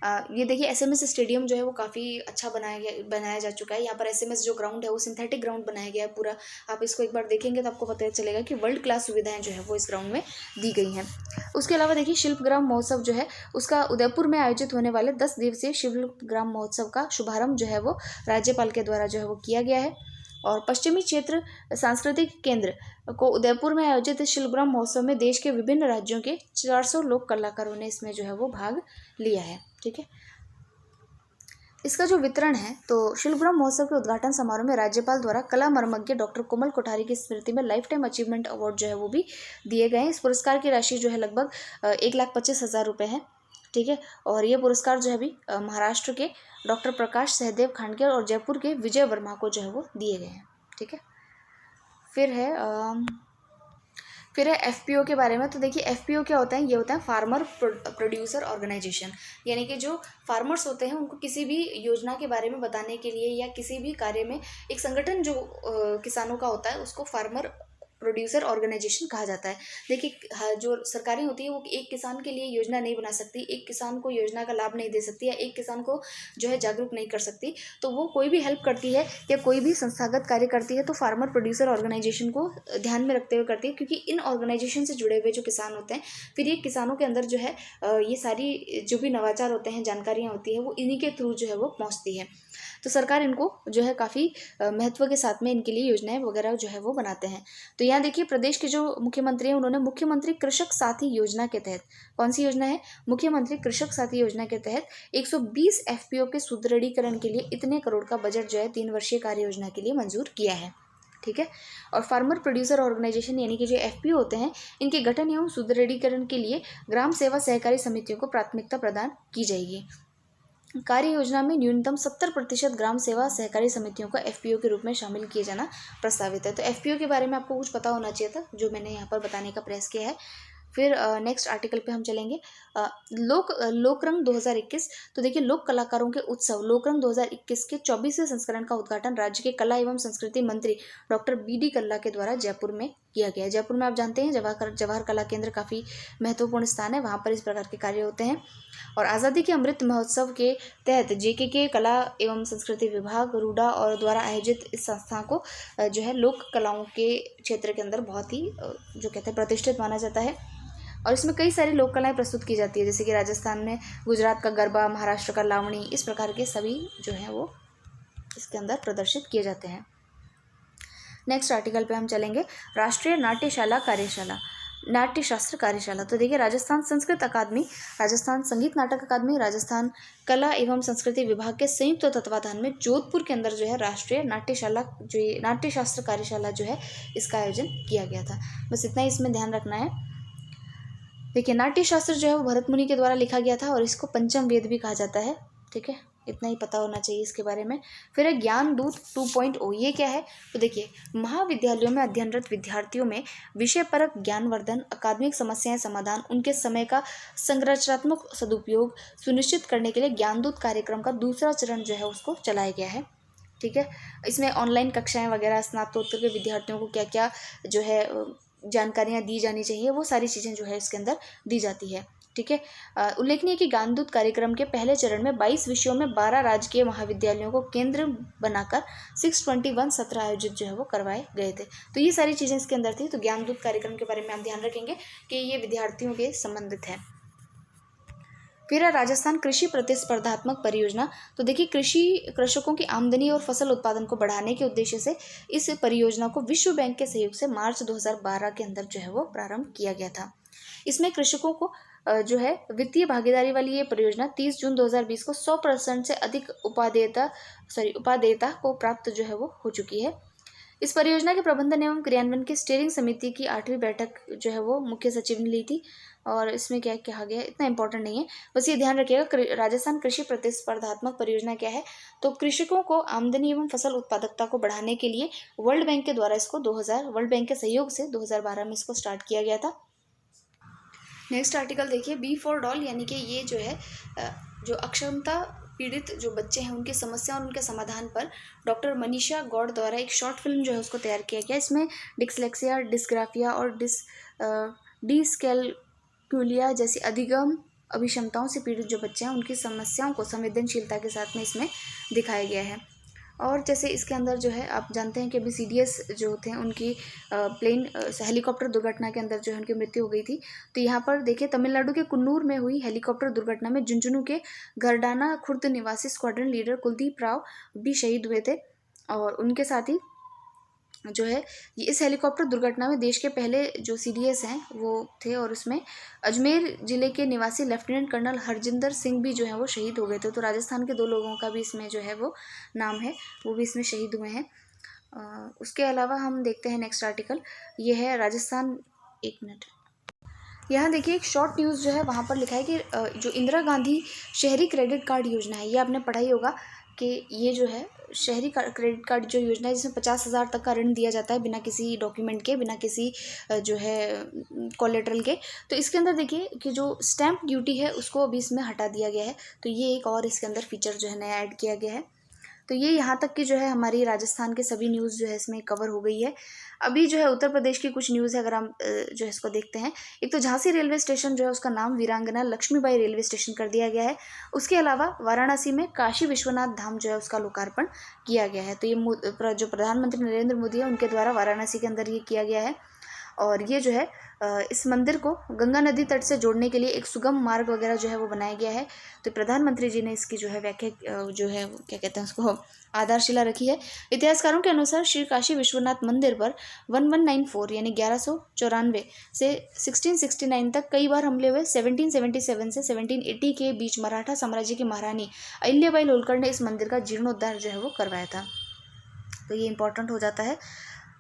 ये देखिए SMS स्टेडियम जो है वो काफ़ी अच्छा बनाया जा चुका है। यहाँ पर SMS जो ग्राउंड है वो सिंथेटिक ग्राउंड बनाया गया है पूरा। आप इसको एक बार देखेंगे तो आपको पता चलेगा कि वर्ल्ड क्लास सुविधाएं जो है वो इस ग्राउंड में दी गई हैं। उसके अलावा देखिए शिल्पग्राम महोत्सव जो है उसका उदयपुर में आयोजित होने वाले 10 दिवसीय शिल्पग्राम महोत्सव का शुभारंभ जो है वो राज्यपाल के द्वारा जो है वो किया गया है। और पश्चिमी क्षेत्र सांस्कृतिक केंद्र को उदयपुर में आयोजित शिल्पग्राम महोत्सव में देश के विभिन्न राज्यों के 400 लोक कलाकारों ने इसमें जो है वो भाग लिया है। ठीक है, इसका जो वितरण है तो शिल्पग्राम महोत्सव के उद्घाटन समारोह में राज्यपाल द्वारा कला मर्मज्ञ डॉक्टर कोमल कोठारी की स्मृति में लाइफ टाइम अचीवमेंट अवार्ड जो है वो भी दिए गए हैं। इस पुरस्कार की राशि जो है लगभग 1,25,000 रुपये है। ठीक है, और ये पुरस्कार जो है अभी महाराष्ट्र के डॉक्टर प्रकाश सहदेव खांडके और जयपुर के विजय वर्मा को जो है वो दिए गए हैं। ठीक है, फिर है FPO के बारे में। तो देखिए FPO क्या होता है? ये होता है फार्मर प्रोड्यूसर ऑर्गेनाइजेशन, यानी कि जो फार्मर्स होते हैं उनको किसी भी योजना के बारे में बताने के लिए या किसी भी कार्य में एक संगठन जो किसानों का होता है उसको फार्मर प्रोड्यूसर ऑर्गेनाइजेशन कहा जाता है। देखिए जो सरकारें होती है वो एक किसान के लिए योजना नहीं बना सकती, एक किसान को योजना का लाभ नहीं दे सकती या एक किसान को जो है जागरूक नहीं कर सकती। तो वो कोई भी हेल्प करती है या कोई भी संस्थागत कार्य करती है तो फार्मर प्रोड्यूसर ऑर्गेनाइजेशन को ध्यान में रखते हुए करती है, क्योंकि इन ऑर्गेनाइजेशन से जुड़े हुए जो किसान होते हैं फिर ये किसानों के अंदर जो है ये सारी जो भी नवाचार होते हैं, जानकारियाँ होती है वो इन्हीं के थ्रू जो है वो पहुँचती है। तो सरकार इनको जो है काफ़ी महत्व के साथ में इनके लिए योजनाएं वगैरह जो है वो बनाते हैं। तो यहाँ देखिए प्रदेश के जो मुख्यमंत्री हैं उन्होंने मुख्यमंत्री कृषक साथी योजना के तहत, कौन सी योजना है? मुख्यमंत्री कृषक साथी योजना के तहत 120 FPO के सुदृढ़ीकरण के लिए इतने करोड़ का बजट जो है 3 वर्षीय कार्य योजना के लिए मंजूर किया है। ठीक है, और फार्मर प्रोड्यूसर ऑर्गेनाइजेशन यानी कि जो FPO होते हैं इनके गठन एवं सुदृढ़ीकरण के लिए ग्राम सेवा सहकारी समितियों को प्राथमिकता प्रदान की जाएगी। कार्य योजना में न्यूनतम 70% ग्राम सेवा सहकारी समितियों का FPO के रूप में शामिल किए जाना प्रस्तावित है। तो FPO के बारे में आपको कुछ पता होना चाहिए था, जो मैंने यहाँ पर बताने का प्रयास किया है। फिर नेक्स्ट आर्टिकल पे हम चलेंगे। लोकरंग 2021। तो देखिए लोक कलाकारों के उत्सव लोकरंग 2021 के 24वें संस्करण का उद्घाटन राज्य के कला एवं संस्कृति मंत्री डॉक्टर BD कल्ला के द्वारा जयपुर में किया गया। जयपुर में आप जानते हैं जवाहर कला केंद्र काफ़ी महत्वपूर्ण स्थान है, वहाँ पर इस प्रकार के कार्य होते हैं। और आज़ादी के अमृत महोत्सव के तहत JKK कला एवं संस्कृति विभाग रूडा और द्वारा आयोजित इस संस्था को जो है लोक कलाओं के क्षेत्र के अंदर बहुत ही जो कहते हैं प्रतिष्ठित माना जाता है। और इसमें कई सारी लोक कलाएँ प्रस्तुत की जाती है, जैसे कि राजस्थान में गुजरात का गरबा, महाराष्ट्र का लावणी, इस प्रकार के सभी जो हैं वो इसके अंदर प्रदर्शित किए जाते हैं। नेक्स्ट आर्टिकल पे हम चलेंगे, राष्ट्रीय नाट्यशाला कार्यशाला, नाट्यशास्त्र कार्यशाला। तो देखिए राजस्थान संस्कृत अकादमी, राजस्थान संगीत नाटक अकादमी, राजस्थान कला एवं संस्कृति विभाग के संयुक्त तत्वाधान में जोधपुर के अंदर जो है राष्ट्रीय नाट्यशाला जो ये नाट्यशास्त्र कार्यशाला जो है इसका आयोजन किया गया था। बस इतना ही इसमें ध्यान रखना है। देखिए नाट्यशास्त्र जो है वो भरत मुनि के द्वारा लिखा गया था और इसको पंचम वेद भी कहा जाता है। ठीक है, इतना ही पता होना चाहिए इसके बारे में। फिर है ज्ञान दूत 2.0। ये क्या है? तो देखिए महाविद्यालयों में अध्ययनरत विद्यार्थियों में विषय परक ज्ञानवर्धन, अकादमिक समस्याएं समाधान, उनके समय का संरचनात्मक सदुपयोग सुनिश्चित करने के लिए ज्ञानदूत कार्यक्रम का दूसरा चरण जो है उसको चलाया गया है। ठीक है। इसमें ऑनलाइन कक्षाएं वगैरह स्नातकोत्तर के विद्यार्थियों को क्या क्या जो है जानकारियाँ दी जानी चाहिए, वो सारी चीज़ें जो है इसके अंदर दी जाती है। ठीक है। उल्लेखनीय कि ज्ञानदूत कार्यक्रम के पहले चरण में 22 विषयों में 12 राजकीय महाविद्यालयों को केंद्र बनाकर 621 सत्र आयोजित जो है वो करवाए गए थे। तो ये सारी चीज़ें इसके अंदर थी। तो ज्ञानदूत कार्यक्रम के बारे में आप ध्यान रखेंगे कि ये विद्यार्थियों के संबंधित है। फिर है राजस्थान कृषि प्रतिस्पर्धात्मक परियोजना। तो देखिए, कृषकों की आमदनी और फसल उत्पादन को बढ़ाने के उद्देश्य से इस परियोजना को विश्व बैंक के सहयोग से मार्च 2012 के अंदर जो है वो प्रारंभ किया गया था। इसमें कृषकों को जो है वित्तीय भागीदारी वाली ये परियोजना 30 जून 2020 को 100% से अधिक उपादेयता को प्राप्त जो है वो हो चुकी है। इस परियोजना के प्रबंधन एवं क्रियान्वयन की स्टीयरिंग समिति की 8वीं बैठक जो है वो मुख्य सचिव ने ली थी। और इसमें क्या कहा गया है इतना इंपॉर्टेंट नहीं है, बस ये ध्यान रखिएगा। राजस्थान कृषि प्रतिस्पर्धात्मक परियोजना क्या है, तो कृषकों को आमदनी एवं फसल उत्पादकता को बढ़ाने के लिए वर्ल्ड बैंक के द्वारा इसको वर्ल्ड बैंक के सहयोग से 2012 में इसको स्टार्ट किया गया था। नेक्स्ट आर्टिकल देखिए, बी फॉर डॉल, यानी कि ये जो है जो अक्षमता पीड़ित जो बच्चे हैं उनकी समस्या और उनके समाधान पर डॉक्टर मनीषा गौड़ द्वारा एक शॉर्ट फिल्म जो है उसको तैयार किया गया। इसमें डिस्लेक्सिया, डिस्ग्राफिया और डिस्कैलकुलिया जैसी अधिगम अभिक्षमताओं से पीड़ित जो बच्चे हैं उनकी समस्याओं को संवेदनशीलता के साथ में इसमें दिखाया गया है। और जैसे इसके अंदर जो है आप जानते हैं कि अभी CDS जो थे उनकी हेलीकॉप्टर दुर्घटना के अंदर जो है उनकी मृत्यु हो गई थी। तो यहाँ पर देखिए, तमिलनाडु के कुन्नूर में हुई हेलीकॉप्टर दुर्घटना में झुंझुनू के घरडाना खुर्द निवासी स्क्वाड्रन लीडर कुलदीप राव भी शहीद हुए थे। और उनके साथ ही जो है ये इस हेलीकॉप्टर दुर्घटना में देश के पहले जो CDS हैं वो थे। और उसमें अजमेर जिले के निवासी लेफ्टिनेंट कर्नल हरजिंदर सिंह भी जो है वो शहीद हो गए थे। तो राजस्थान के 2 लोगों का भी इसमें जो है वो नाम है, वो भी इसमें शहीद हुए हैं। उसके अलावा हम देखते हैं नेक्स्ट आर्टिकल, ये है राजस्थान। एक मिनट, यहाँ देखिए एक शॉर्ट न्यूज़ जो है वहाँ पर लिखा है कि जो इंदिरा गांधी शहरी क्रेडिट कार्ड योजना है, ये आपने पढ़ा ही होगा कि ये जो है शहरी क्रेडिट कार्ड जो योजना है जिसमें 50,000 तक का ऋण दिया जाता है बिना किसी डॉक्यूमेंट के, बिना किसी जो है कोलेटरल के। तो इसके अंदर देखिए कि जो स्टैंप ड्यूटी है उसको अभी इसमें हटा दिया गया है। तो ये एक और इसके अंदर फीचर जो है नया ऐड किया गया है। तो ये यहाँ तक की जो है हमारी राजस्थान के सभी न्यूज़ जो है इसमें कवर हो गई है। अभी जो है उत्तर प्रदेश की कुछ न्यूज़ है, अगर हम जो है इसको देखते हैं। एक तो झांसी रेलवे स्टेशन जो है उसका नाम वीरांगना लक्ष्मीबाई रेलवे स्टेशन कर दिया गया है। उसके अलावा वाराणसी में काशी विश्वनाथ धाम जो है उसका लोकार्पण किया गया है। तो ये जो प्रधानमंत्री नरेंद्र मोदी है उनके द्वारा वाराणसी के अंदर ये किया गया है। और ये जो है इस मंदिर को गंगा नदी तट से जोड़ने के लिए एक सुगम मार्ग वगैरह जो है वो बनाया गया है। तो प्रधानमंत्री जी ने इसकी जो है व्याख्या जो है क्या कहते हैं उसको आधारशिला रखी है। इतिहासकारों के अनुसार श्री काशी विश्वनाथ मंदिर पर 1194 यानी 1194 से 1669 तक कई बार हमले हुए। 1777 से 1780 के बीच मराठा साम्राज्य की महारानी अहिल्याबाई होलकर ने इस मंदिर का जीर्णोद्धार जो है वो करवाया था। तो ये इंपॉर्टेंट हो जाता है।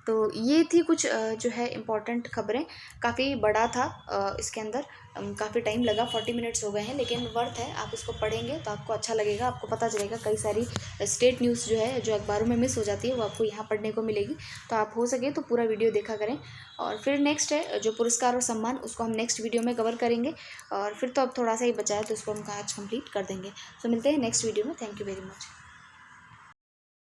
तो ये थी कुछ जो है इम्पॉर्टेंट खबरें। काफ़ी बड़ा था इसके अंदर, काफ़ी टाइम लगा, 40 मिनट्स हो गए हैं, लेकिन वर्थ है। आप इसको पढ़ेंगे तो आपको अच्छा लगेगा, आपको पता चलेगा कई सारी स्टेट न्यूज़ जो है जो अखबारों में मिस हो जाती है वो आपको यहाँ पढ़ने को मिलेगी। तो आप हो सके तो पूरा वीडियो देखा करें। और फिर नेक्स्ट है जो पुरस्कार और सम्मान, उसको हम नेक्स्ट वीडियो में कवर करेंगे। और फिर तो अब थोड़ा सा ही बचा है तो उसको हम आज कंप्लीट कर देंगे। तो मिलते हैं नेक्स्ट वीडियो में। Thank you very much.